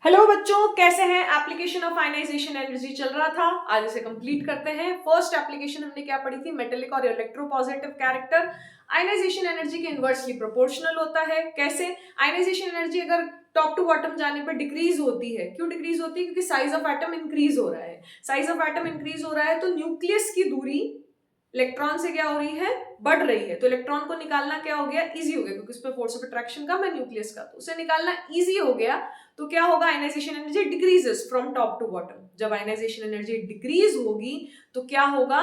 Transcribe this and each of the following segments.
Hello बच्चों, कैसे हैं? एप्लीकेशन ऑफ आयनाइजेशन एनर्जी चल रहा था, आज इसे कंप्लीट करते हैं। फर्स्ट एप्लीकेशन हमने क्या पढ़ी थी? मेटेलिक और इलेक्ट्रोपॉजिटिव कैरेक्टर आयनाइजेशन एनर्जी के इनवर्सली प्रोपोर्शनल होता है। कैसे? आयनाइजेशन एनर्जी अगर टॉप टू बॉटम जाने पर डिक्रीज होती है। क्यों डिक्रीज होती है? क्योंकि साइज ऑफ एटम इंक्रीज हो रहा है। साइज ऑफ एटम इंक्रीज हो रहा है तो न्यूक्लियस की दूरी इलेक्ट्रॉन से क्या हो रही है? बढ़ रही है। तो इलेक्ट्रॉन को निकालना क्या हो गया? इजी हो गया, क्योंकि उस पर फोर्स ऑफ अट्रैक्शन कम है न्यूक्लियस का, तो उसे निकालना इजी हो गया। तो क्या होगा? Ionization energy decreases from top to bottom. जब आयनाइजेशन एनर्जी डिक्रीज होगी तो क्या होगा?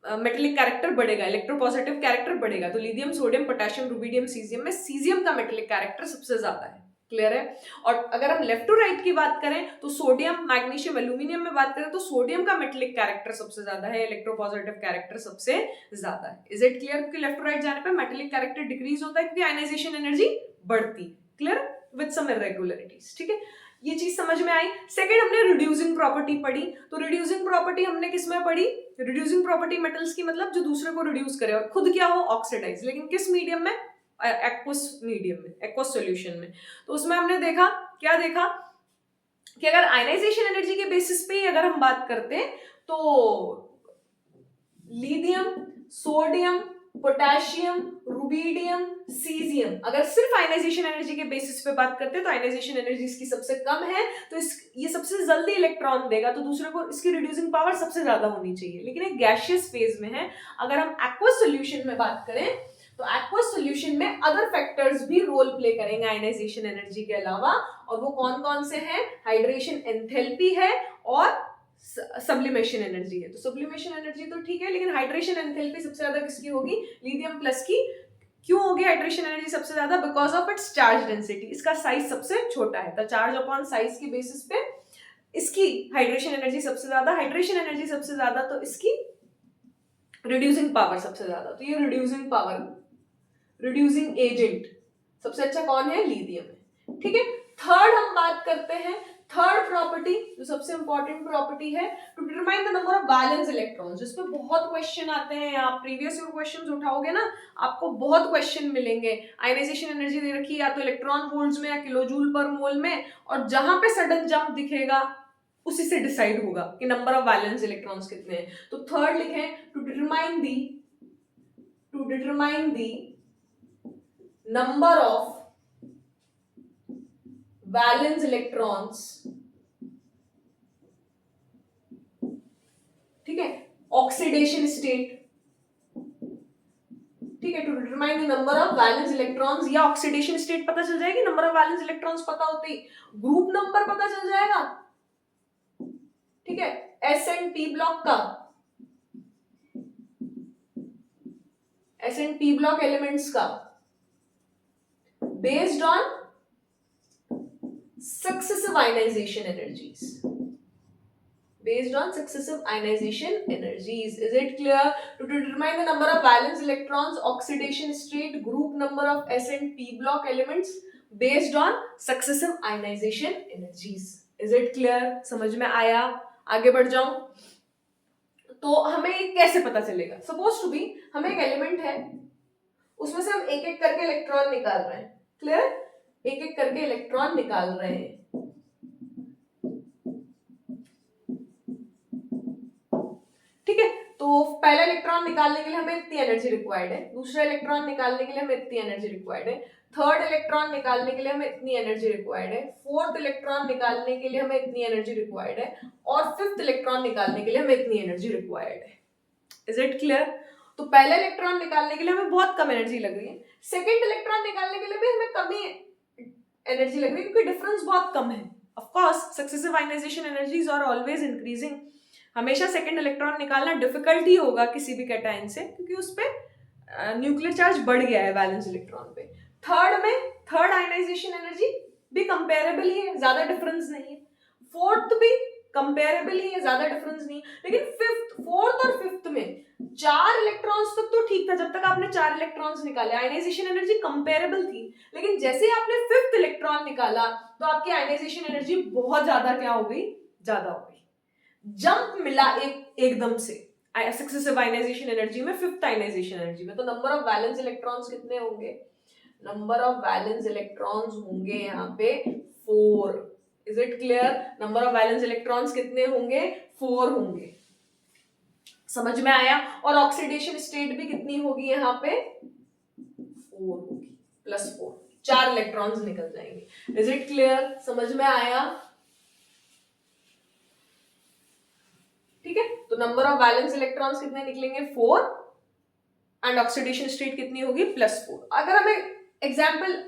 मेटेलिक कैरेक्टर बढ़ेगा, इलेक्ट्रोपॉजिटिव कैरेक्टर बढ़ेगा। तो lithium, sodium, potassium, rubidium, caesium में सीजियम का मेटेलिक कैरेक्टर सबसे ज्यादा है। क्लियर है? और अगर हम लेफ्ट टू राइट की बात करें तो सोडियम, मैग्नीशियम, एल्यूमिनियम में बात करें तो सोडियम का मेटेलिक कैरेक्टर सबसे ज्यादा है, इलेक्ट्रोपॉजिटिव कैरेक्टर सबसे ज्यादा है। Is it clear? क्योंकि लेफ्ट टू राइट जाने पे मेटेलिक कैरेक्टर डिक्रीज होता है क्योंकि आयनाइजेशन एनर्जी बढ़ती। क्लियर? With some irregularities. ठीक है, ये चीज समझ में आई। सेकंड, हमने रिड्यूसिंग प्रॉपर्टी पढ़ी। तो रिड्यूसिंग प्रॉपर्टी हमने किसमें पढ़ी? रिड्यूसिंग प्रॉपर्टी मेटल्स की, मतलब जो दूसरे को रिड्यूस करे और खुद क्या हो? ऑक्सीडाइज। लेकिन किस मीडियम में? एक्वस मीडियम में, एक्वस सॉल्यूशन में। तो उसमें हमने देखा, क्या देखा कि अगर आयनाइजेशन एनर्जी के बेसिस पे अगर हम बात करते हैं तो lithium, sodium, potassium, rubidium, caesium, अगर सिर्फ आयनाइजेशन एनर्जी के बेसिस पे बात करते हैं तो आयनाइजेशन एनर्जी इसकी सबसे कम है, तो ये सबसे जल्दी इलेक्ट्रॉन देगा, तो दूसरे को इसकी रिड्यूसिंग पावर सबसे ज्यादा होनी चाहिए। लेकिन एक गैसियस फेज में है। अगर हम एक्वस सॉल्यूशन में बात करें तो एक्वस सॉल्यूशन में अदर फैक्टर्स भी रोल प्ले करेंगे आयनाइजेशन एनर्जी के अलावा, और वो कौन कौन से हैं? हाइड्रेशन एंथैल्पी है और सब्लिमेशन एनर्जी है। तो सब्लिमेशन एनर्जी तो ठीक है, लेकिन हाइड्रेशन एंथैल्पी सबसे ज्यादा किसकी होगी? लिथियम प्लस की। क्यों होगी हाइड्रेशन एनर्जी सबसे ज्यादा? Because of its charge density. इसका साइज सबसे छोटा है, तो चार्ज अपॉन साइज के बेसिस पे इसकी हाइड्रेशन एनर्जी सबसे ज्यादा। हाइड्रेशन एनर्जी सबसे ज्यादा तो इसकी रिड्यूसिंग पावर सबसे ज्यादा। तो ये रिड्यूसिंग पावर, रिड्यूसिंग एजेंट सबसे अच्छा कौन है? लिथियम है। ठीक है, थर्ड हम बात करते हैं। थर्ड प्रॉपर्टी जो सबसे इंपॉर्टेंट प्रॉपर्टी है, to determine the number of valence electrons, जिसपे बहुत क्वेश्चन आते हैं। आप प्रीवियस ईयर क्वेश्चंस उठाओगे ना, आपको बहुत क्वेश्चन मिलेंगे। आयनाइजेशन एनर्जी दे रखी है या तो इलेक्ट्रॉन वोल्ट्स में या किलोजूल पर मोल में, और जहां पे सडन जंप दिखेगा उसी से डिसाइड होगा कि नंबर ऑफ वैलेंस इलेक्ट्रॉन्स कितने हैं। तो थर्ड लिखें, to determine the number of valence electrons, ठीक है, ऑक्सीडेशन स्टेट। ठीक है, to determine the number of valence electrons, या ऑक्सीडेशन स्टेट पता चल जाएगी। नंबर ऑफ वैलेंस इलेक्ट्रॉन्स पता होते ही ग्रुप नंबर पता चल जाएगा। ठीक है, एस एंड पी ब्लॉक का, S and P block elements का, based on successive ionization energies. Based on successive ionization energies. Is it clear? To determine the number of valence electrons, oxidation state, group number of S and P block elements based on successive ionization energies. Is it clear? समझ में आया? आगे बढ़ जाऊं तो हमें कैसे पता चलेगा? सपोज टू बी हमें एक एलिमेंट है, उसमें से हम एक एक करके इलेक्ट्रॉन निकाल रहे हैं। क्लियर? एक एक करके इलेक्ट्रॉन निकाल रहे हैं। ठीक है, तो पहला इलेक्ट्रॉन निकालने के लिए हमें इतनी एनर्जी रिक्वायर्ड है, दूसरा इलेक्ट्रॉन निकालने के लिए हमें इतनी एनर्जी रिक्वायर्ड है, थर्ड इलेक्ट्रॉन निकालने के लिए हमें इतनी एनर्जी रिक्वायर्ड है, फोर्थ इलेक्ट्रॉन निकालने के लिए हमें इतनी एनर्जी रिक्वायर्ड है, और फिफ्थ इलेक्ट्रॉन निकालने के लिए हमें इतनी एनर्जी रिक्वायर्ड है। Is it clear? तो पहला इलेक्ट्रॉन निकालने के लिए हमें बहुत कम एनर्जी लग रही है, सेकंड इलेक्ट्रॉन निकालने के लिए भी हमें कम ही एनर्जी लग रही है, क्योंकि डिफरेंस बहुत कम है। Of course successive ionization energies are always increasing. हमेशा सेकंड इलेक्ट्रॉन निकालना डिफिकल्ट ही होगा किसी भी कैटायन से, क्योंकि उस पे न्यूक्लियर चार्ज बढ़ गया है वैलेंस इलेक्ट्रॉन पे। थर्ड में थर्ड आयनाइजेशन एनर्जी भी कंपेरेबल ही है, ज्यादा डिफरेंस नहीं है। फोर्थ भी कंपेरेबल ही है, ज्यादा डिफरेंस नहीं। लेकिन फिफ्थ, फोर्थ और फिफ्थ में 4 इलेक्ट्रॉन्स तक तो ठीक था, जब तक आपने 4 इलेक्ट्रॉन्स निकाले आयनाइजेशन एनर्जी कंपेरेबल थी। लेकिन जैसे आपने फिफ्थ इलेक्ट्रॉन निकाला तो आपकी आयनाइजेशन एनर्जी बहुत ज्यादा क्या हो गई? ज्यादा हो गई। जंप मिला एकदम से सक्सेसिव आयनाइजेशन एनर्जी में फिफ्थ आयनाइजेशन एनर्जी में। तो नंबर ऑफ वैलेंस इलेक्ट्रॉन्स कितने होंगे? नंबर ऑफ वैलेंस इलेक्ट्रॉन्स होंगे यहाँ पे 4। Is it clear? Number of valence electrons कितने होंगे? 4 होंगे। समझ में आया? और ऑक्सीडेशन स्टेट भी कितनी होगी यहाँ पे? 4 होगी, +4, 4 इलेक्ट्रॉन्स निकल जाएंगे। Is it clear? समझ में आया? ठीक है, तो नंबर ऑफ वैलेंस इलेक्ट्रॉन्स कितने निकलेंगे? 4, एंड ऑक्सीडेशन स्टेट कितनी होगी? +4। अगर हमें एग्जाम्पल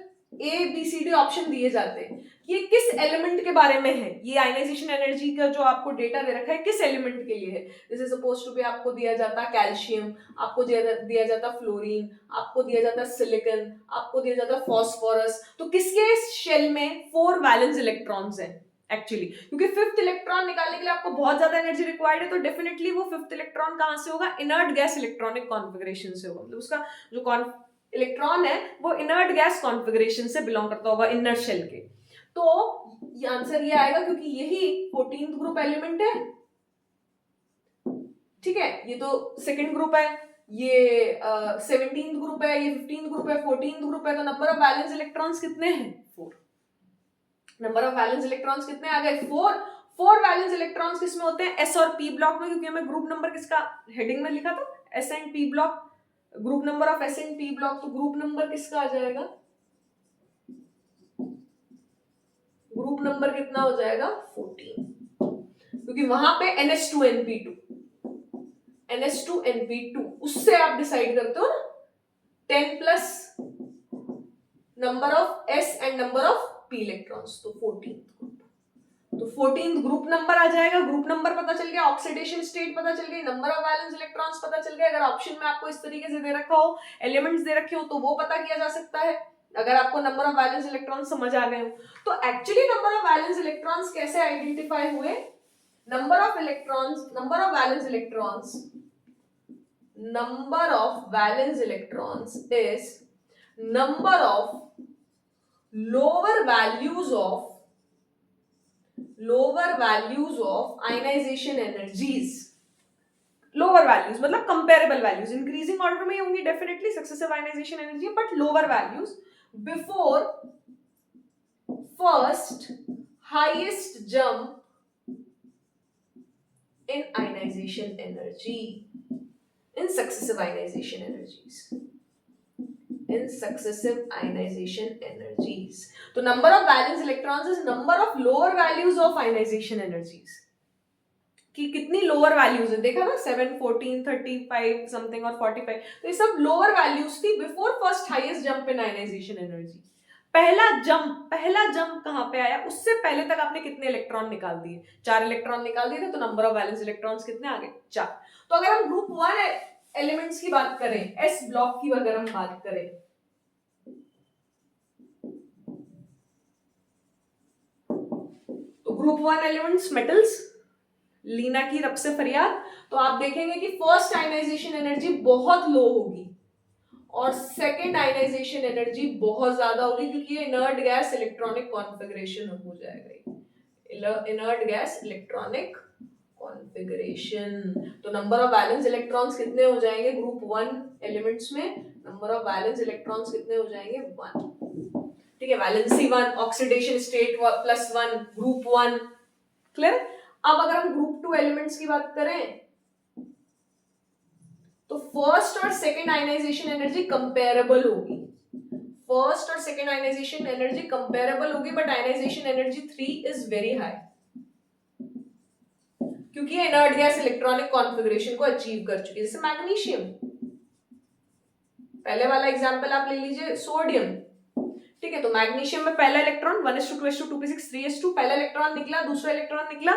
ABCD ऑप्शन दिए जाते हैं, ये किस एलिमेंट के बारे में है, ये आयनाइजेशन एनर्जी का जो आपको डेटा दे रखा है किस एलिमेंट के लिए है? जैसे सपोज टू बी आपको दिया जाता कैल्शियम, आपको दिया जाता फ्लोरीन, आपको दिया जाता सिलिकॉन, आपको दिया जाता फॉस्फोरस, तो किसके शेल में 4 वैलेंस इलेक्ट्रॉन्स हैं एक्चुअली? क्योंकि 5th इलेक्ट्रॉन निकालने के लिए आपको बहुत ज्यादा एनर्जी रिक्वायर्ड है, तो डेफिनेटली वो 5th इलेक्ट्रॉन कहां से होगा? इनर्ट गैस इलेक्ट्रॉनिक कॉन्फिगरेशन से होगा। मतलब उसका जो इलेक्ट्रॉन है वो इनर्ट गैस कॉन्फिगरेशन से बिलोंग करता होगा, इनर शेल के। तो ये आंसर ये आएगा क्योंकि यही 14th ग्रुप एलिमेंट है। ठीक है, ये तो सेकंड ग्रुप है, ये 17th ग्रुप है, ये 15th ग्रुप है, 14th ग्रुप है। तो नंबर ऑफ वैलेंस इलेक्ट्रॉन्स कितने हैं? 4। नंबर ऑफ वैलेंस इलेक्ट्रॉन्स कितने आ गए? 4 वैलेंस इलेक्ट्रॉन्स किसमें होते हैं? S और P ब्लॉक में, क्योंकि हमें ग्रुप नंबर किसका हेडिंग में लिखा था? S and P block, group number of S and P block. तो ग्रुप नंबर किसका आ जाएगा? ग्रुप नंबर कितना हो जाएगा? 14, क्योंकि वहां पे NH2NP2 उससे आप डिसाइड करते हो ना, 10 plus number of S and number of P electrons, तो 14। तो 14th ग्रुप नंबर आ जाएगा। ग्रुप नंबर पता चल गया, ऑक्सीडेशन स्टेट पता चल गई, नंबर ऑफ वैलेंस इलेक्ट्रॉन्स पता चल गया। अगर ऑप्शन में आपको इस तरीके से दे रखा हो, एलिमेंट्स दे रखे हो, तो वो पता किया जा सकता है। अगर आपको नंबर ऑफ वैलेंस इलेक्ट्रॉन्स समझ आ गए हो, तो actually number of valence electrons कैसे आइडेंटिफाई हुए? Number of valence electrons is number of lower values of ionization energies। Lower values मतलब कंपेरेबल वैल्यूज, इंक्रीजिंग ऑर्डर में होंगी definitely successive ionization energy, but lower values before first highest jump in ionization energy, in successive ionization energies. तो number of valence electrons is number of lower values of ionization energies, कि कितनी lower values है। देखा ना, 7, 14, 35 something और 45, तो ये सब लोअर वैल्यूज थी before first highest jump in ionization energy. पहला जंप कहां पे आया? उससे पहले तक आपने कितने इलेक्ट्रॉन निकाल दिए? 4 इलेक्ट्रॉन निकाल दिए थे, तो नंबर ऑफ वैलेंस इलेक्ट्रॉन्स कितने आ गए? 4। तो अगर हम ग्रुप 1 एलिमेंट्स की बात करें, S ब्लॉक की अगर हम बात करें, तो ग्रुप 1 एलिमेंट्स मेटल्स, लीना की रब से फरियाद, तो आप देखेंगे कि फर्स्ट आयनाइजेशन एनर्जी बहुत लो होगी और सेकेंड आयनाइजेशन एनर्जी बहुत ज्यादा होगी, क्योंकि ये इनर्ट गैस इलेक्ट्रॉनिक कॉन्फ़िगरेशन हो जाएगा। Inert gas electronic configuration. तो नंबर ऑफ वैलेंस इलेक्ट्रॉन्स कितने हो जाएंगे ग्रुप 1 एलिमेंट्स में? नंबर ऑफ वैलेंस इलेक्ट्रॉन्स कितने हो जाएंगे? 1। ठीक है, valency 1, oxidation state +1, group 1। Clear? अब अगर हम ग्रुप 2 एलिमेंट्स की बात करें, तो फर्स्ट और सेकेंड आयनाइजेशन एनर्जी कंपेरेबल होगी। फर्स्ट और सेकेंड आयनाइजेशन एनर्जी कंपेरेबल होगी, but ionization energy 3 is very high, क्योंकि ये इनर्ट गैस इलेक्ट्रॉनिक कॉन्फ़िगरेशन को अचीव कर चुकी है। जैसे मैग्नीशियम, पहले वाला एग्जांपल आप ले लीजिए, सोडियम। ठीक है, तो मैग्नीशियम में पहला electron 1s2 2s2 2p6 3s2, पहला इलेक्ट्रॉन निकला, दूसरा इलेक्ट्रॉन निकला,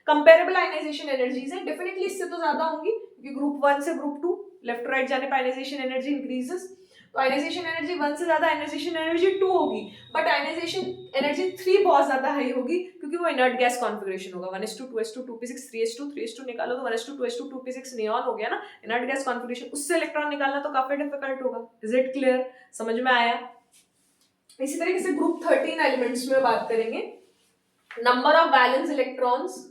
कंपेरेबल आयनाइजेशन एनर्जीज है, डेफिनेटली इससे तो ज्यादा होंगी, क्योंकि ग्रुप 1 से ग्रुप 2 लेफ्ट टू राइट जाने पर आयनाइजेशन एनर्जी इंक्रीजेस। तो आयनाइजेशन एनर्जी 1 से ज्यादा आयनाइजेशन एनर्जी 2 होगी, बट आयनाइजेशन एनर्जी 3 बहुत ज्यादा हाई होगी, क्योंकि वो इनर्ट गैस कॉन्फ़िगरेशन होगा। 1s2 2s2 2p6 3s2 3s2 निकालो तो 1s2 2s2 2p6 नियॉन हो गया ना, इनर्ट गैस कॉन्फ़िगरेशन, उससे इलेक्ट्रॉन निकालना तो काफी डिफिकल्ट होगा। Is it clear? समझ में आया? इसी तरीके से ग्रुप 13 एलिमेंट्स में बात करेंगे, नंबर ऑफ वैलेंस इलेक्ट्रॉन्स,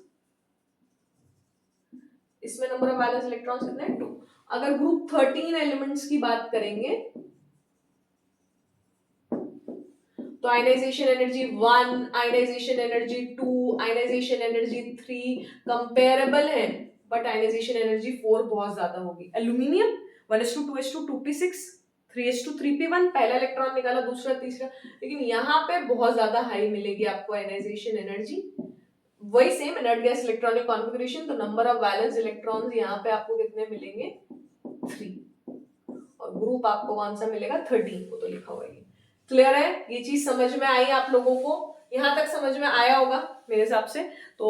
इसमें नंबर ऑफ वैलेंस इलेक्ट्रॉन्स कितने हैं? 2। अगर ग्रुप 13 एलिमेंट्स की बात करेंगे, तो ionization energy 1, ionization energy 2, ionization energy 3 comparable है, बट आयनाइजेशन एनर्जी 4 बहुत ज्यादा होगी। एल्यूमिनियम 1:2:2, 2p6, 3:3p1, पहला इलेक्ट्रॉन निकाला, दूसरा, तीसरा, लेकिन यहाँ पे बहुत ज्यादा हाई मिलेगी आपको आयनाइजेशन एनर्जी। वही same inert gas electronic configuration, तो नंबर ऑफ वैलेंस इलेक्ट्रॉन्स यहाँ पे आपको कितने मिलेंगे? 3, और ग्रुप आपको कौन सा मिलेगा? 13, वो तो लिखा हुआ है। क्लियर है? ये चीज समझ में आई आप लोगों को? यहाँ तक समझ में आया होगा मेरे हिसाब से। तो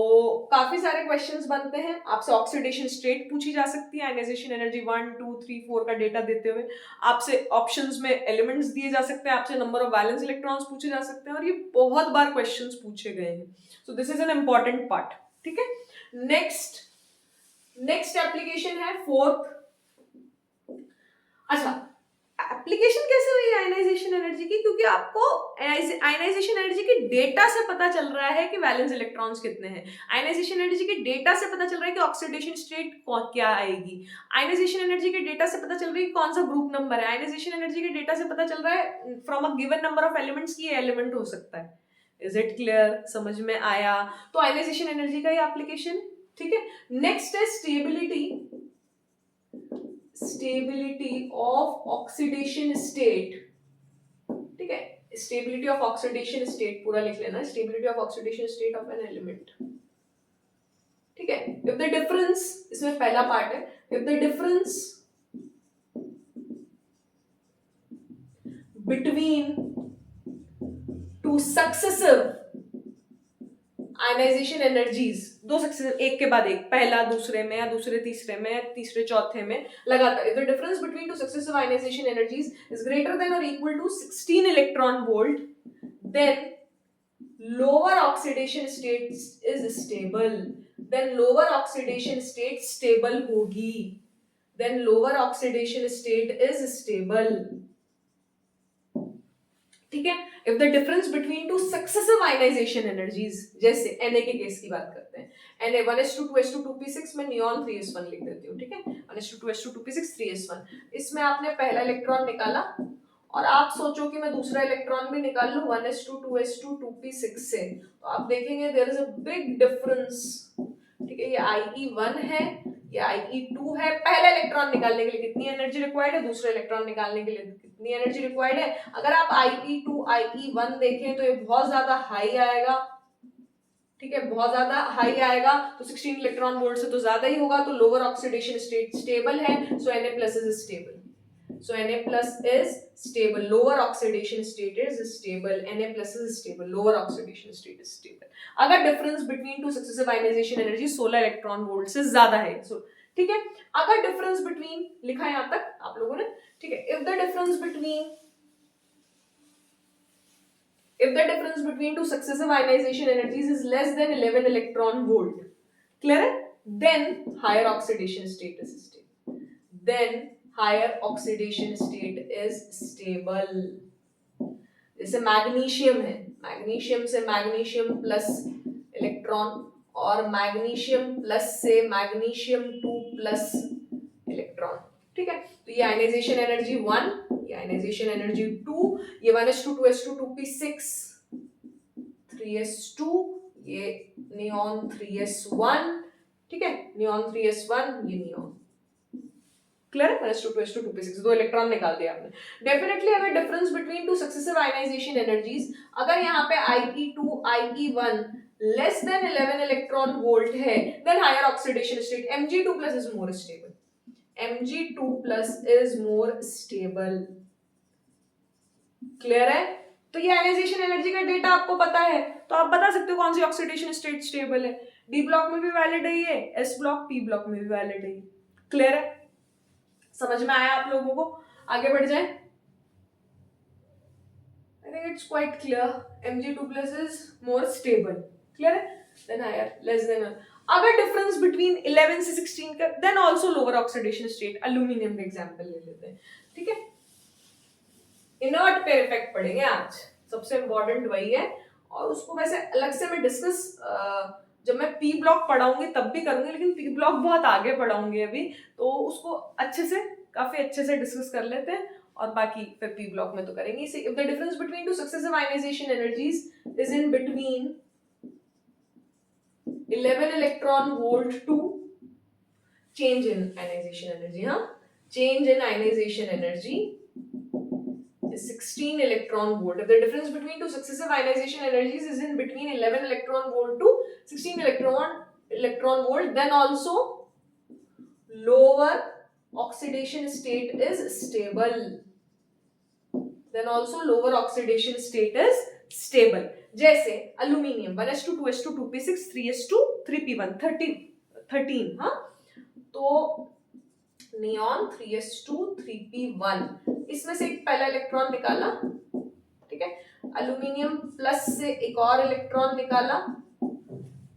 काफी सारे क्वेश्चंस बनते हैं, आपसे ऑक्सीडेशन स्टेट पूछी जा सकती है आयनाइजेशन एनर्जी 1, 2, 3, 4 का डेटा देते हुए, आपसे ऑप्शंस में एलिमेंट्स दिए जा सकते हैं, आपसे नंबर ऑफ वैलेंस इलेक्ट्रॉन्स पूछे जा सकते हैं, और ये बहुत बार क्वेश्चंस पूछे गए हैं। So this is an important part. ठीक है, नेक्स्ट एप्लीकेशन है फोर्थ। अच्छा, एप्लीकेशन कैसे हुई आयनाइजेशन एनर्जी की? क्योंकि आपको आयनाइजेशन एनर्जी के डेटा से पता चल रहा है कि वैलेंस इलेक्ट्रॉन्स कितने हैं, आयनाइजेशन एनर्जी के डेटा से पता चल रहा है कि ऑक्सीडेशन स्टेट क्या आएगी, आयनाइजेशन एनर्जी के डेटा से पता चल रहा है कि कौन सा ग्रुप नंबर है, आयनाइजेशन एनर्जी के डेटा से पता चल रहा है from a given number of elements की ये एलिमेंट हो सकता है। Is it clear? समझ में आया? तो आयनाइजेशन एनर्जी का ये एप्लीकेशन। ठीक है, नेक्स्ट है स्टेबिलिटी ऑफ ऑक्सीडेशन स्टेट। ठीक है, स्टेबिलिटी ऑफ ऑक्सीडेशन स्टेट पूरा लिख लेना, stability of oxidation state of an element. ठीक है, इफ द डिफरेंस, इसमें पहला पार्ट है, if the difference between two successive ionization energies, दो सक्सेसिव, एक के बाद एक, पहला दूसरे में या दूसरे तीसरे में, तीसरे चौथे में लगातार, if the difference between two successive ionization energies is greater than और equal to 16 electron volt, then lower oxidation state is stable, then lower oxidation state stable होगी, then lower oxidation state is stable. ठीक है, if the difference between two successive ionization energies, जैसे Na के case की बात करते हैं, Na 1:2:2, 2p6 में नियॉन 3s1 लिख देती हूँ। ठीक है, 1:2:2, 2p6, 3s1, इसमें आपने पहला इलेक्ट्रॉन निकाला, और आप सोचो कि मैं दूसरा इलेक्ट्रॉन भी निकाल लूं 1:2:2, 2p6 से, तो आप देखेंगे there is a big difference. ठीक है, ये IE1 है, ये IE2 है। पहला इलेक्ट्रॉन निकालने के लिए कितनी एनर्जी रिक्वायर्ड है, दूसरा इलेक्ट्रॉन निकालने के लिए कितनी एनर्जी रिक्वायर्ड है? अगर आप IE2 IE1 देखें तो ये बहुत ज्यादा हाई आएगा। ठीक है, बहुत ज्यादा हाई आएगा, तो 16 इलेक्ट्रॉन वोल्ट से तो ज्यादा ही होगा, तो लोअर ऑक्सीडेशन स्टेट स्टेबल है, सो Na+ is stable, so Na+ is stable, lower oxidation state is stable, Na+ is stable, lower oxidation state is stable। अगर difference between two successive ionization energy 16 electron volt से ज्यादा है, so ठीक है, अगर difference between, लिखा है यहाँ तक आप लोगों ने? ठीक है, if the difference between two successive ionization energies is less than 11 electron volt, clear है? Then higher oxidation state is stable, then higher oxidation state is stable। जैसे मैग्नीशियम है, मैग्नीशियम से मैग्नीशियम प्लस इलेक्ट्रॉन, और magnesium plus से magnesium 2+ electron. ठीक है, तो ये आयनाइजेशन एनर्जी 1, ये आयनाइजेशन एनर्जी 2, ये 1:2:2, 2p6, 3s2, ये नियॉन 3s1। ठीक है, नियॉन 3s1, ये नियॉन। क्लियर है? 1:2:2, 2p6, दो इलेक्ट्रॉन निकाल दिया आपने। डेफिनेटली अगर difference between two successive ionization energies, अगर यहाँ पे IE2 IE1 less than 11 electron volt है, then higher oxidation state Mg2+ is more stable, Mg2+ is more stable. Clear है? तो ये आयनाइजेशन एनर्जी का डेटा आपको पता है, तो आप बता सकते हो कौन सी ऑक्सीडेशन स्टेट स्टेबल है। D ब्लॉक में भी वैलिड है ये, S ब्लॉक, P ब्लॉक में भी वैलिड है। क्लियर है? समझ में आया आप लोगों को? आगे बढ़ जाए। I think it's quite clear. Mg2+ is more stable. Clear है? Then higher, less than 1. अगर डिफरेंस बिटवीन 11 से 16 का, then also lower oxidation state. Aluminium का एग्जांपल ले लेते हैं। ठीक है, इनर्ट पे इफेक्ट पड़ेंगे आज, सबसे इंपॉर्टेंट वही है, और उसको वैसे अलग से मैं डिस्कस जब मैं P ब्लॉक पढ़ाऊंगी तब भी करूंगी, लेकिन P ब्लॉक बहुत आगे पढ़ाऊंगी अभी, तो उसको अच्छे से, काफी अच्छे से डिस्कस कर लेते हैं, और बाकी फिर पी ब्लॉक में तो करेंगे इसे। If the difference between two successive ionization energies is in between 11 electron volt to change in ionization energy, change in ionization energy is 16 electron volt. If the difference between two successive ionization energies is in between 11 electron volt to 16 electron volt, then also lower oxidation state is stable. Then also lower oxidation state is stable. जैसे aluminium 1s2 2s2 2p6 3s2 3p1 13 हाँ, तो neon 3s2 3p1 इसमें से एक पहला electron निकाला, ठीक है, अल्यूमिनियम प्लस से एक और इलेक्ट्रॉन निकाला,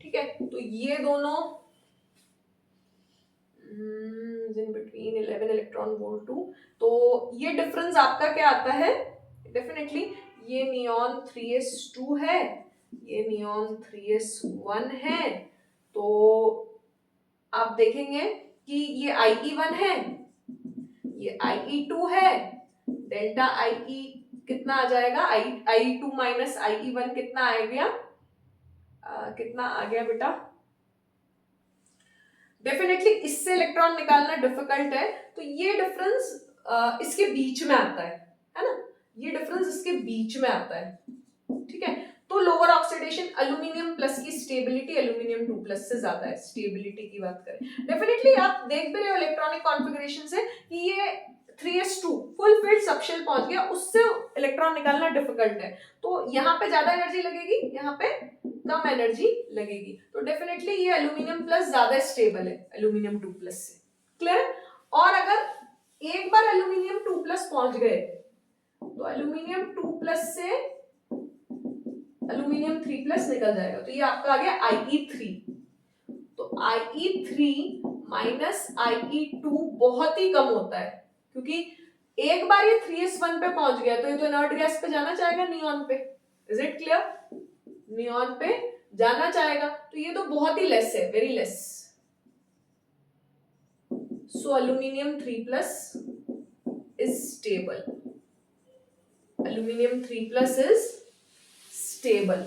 ठीक है, तो ये दोनों in between 11 electron volt to, तो ये डिफरेंस आपका क्या आता है, डेफिनेटली ये नियॉन 3s2 है, ये नियॉन 3s1 है, तो आप देखेंगे कि ये IE1 है, ये IE2 है, डेल्टा IE कितना आ जाएगा, IE2 माइनस IE1 कितना आ गया, कितना आ गया बेटा, डेफिनेटली इससे इलेक्ट्रॉन निकालना डिफिकल्ट है, तो ये डिफरेंस इसके बीच में आता है ना, ये डिफरेंस इसके बीच में आता है, ठीक है, तो लोअर ऑक्सीडेशन अल्यूमिनियम प्लस की स्टेबिलिटी अल्यूमिनियम 2 प्लस से ज्यादा है, स्टेबिलिटी की बात करें, डेफिनेटली आप देख भी रहे हो इलेक्ट्रॉनिक कॉन्फ़िगरेशन से कि ये 3s2 फुल फील्ड सबशेल पहुंच गया, उससे इलेक्ट्रॉन निकालना डिफिकल्ट है, तो यहाँ पे ज्यादा एनर्जी लगेगी, यहाँ पे कम एनर्जी लगेगी, तो डेफिनेटली ये अल्यूमिनियम प्लस ज्यादा स्टेबल है अल्यूमिनियम 2 प्लस से, क्लियर। और अगर एक बार अल्यूमिनियम 2 प्लस पहुंच गए तो अल्यूमिनियम 2 प्लस से अल्यूमिनियम 3 प्लस निकल जाएगा, तो ये आपका आ गया IE3, तो IE3 माइनस IE2 बहुत ही कम होता है, क्योंकि एक बार ये 3s1 पे पहुंच गया तो ये तो इनर्ट गैस पे जाना चाहेगा, नियॉन पे, इज इट क्लियर, नियॉन पे जाना चाहेगा, तो ये तो बहुत ही लेस है, very less, so aluminium 3 plus is stable, aluminium 3 plus is stable,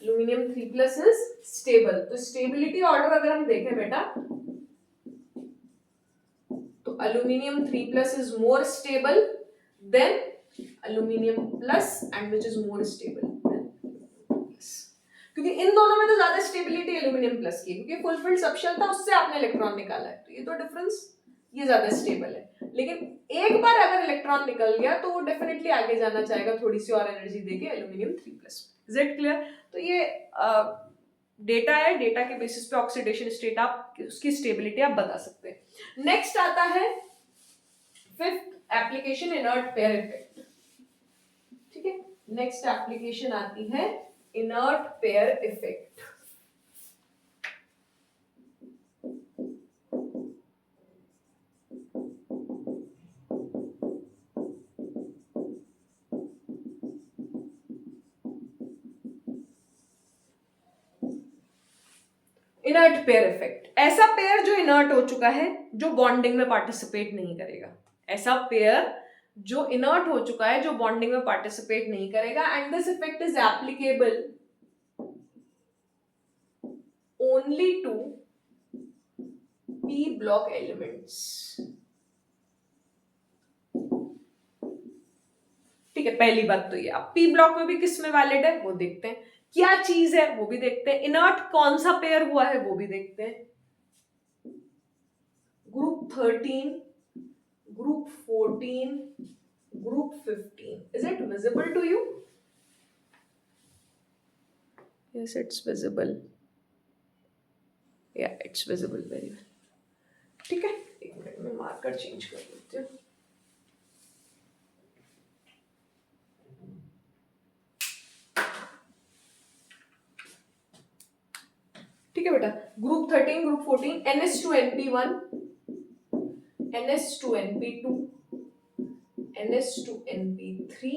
aluminium 3 plus is stable, तो स्टेबिलिटी ऑर्डर अगर हम देखें बेटा, तो aluminium 3 plus is more stable then aluminium plus and which is more stable, क्योंकि इन दोनों में तो ज्यादा स्टेबिलिटी एल्यूमिनियम प्लस की, क्योंकि फुल फील्ड सबशेल था, उससे आपने इलेक्ट्रॉन निकाला है, तो ये तो डिफरेंस, ये ज्यादा स्टेबल है, लेकिन एक बार अगर इलेक्ट्रॉन निकल गया तो वो डेफिनेटली आगे जाना चाहेगा थोड़ी सी और एनर्जी देके aluminium 3 plus, is it clear. तो ये डेटा है, डेटा के बेसिस पे ऑक्सीडेशन स्टेट आप उसकी स्टेबिलिटी आप बता सकते हैं। नेक्स्ट आता है fifth application, inert pair effect, ठीक है, नेक्स्ट एप्लीकेशन आती है inert pair effect. Inert pair effect, ऐसा पेयर जो इनर्ट हो चुका है, जो बॉन्डिंग में पार्टिसिपेट नहीं करेगा, ऐसा पेयर जो इनर्ट हो चुका है, जो बॉन्डिंग में पार्टिसिपेट नहीं करेगा, and this effect is applicable only to p block elements, ठीक है, पहली बात तो ये, अब p ब्लॉक में भी किस में वैलिड है वो देखते हैं, क्या चीज है वो भी देखते हैं, इनर्ट कौन सा पेयर हुआ है वो भी देखते हैं, group 13, group 14, group 15, is it visible to you? Yes, it's visible. Yeah, it's visible very well. ठीक है, एक मिनट में मार्कर चेंज कर देती हूँ। ठीक है बेटा, group 13, group 14, NS2NP1, NS2NP2, NS2NP3,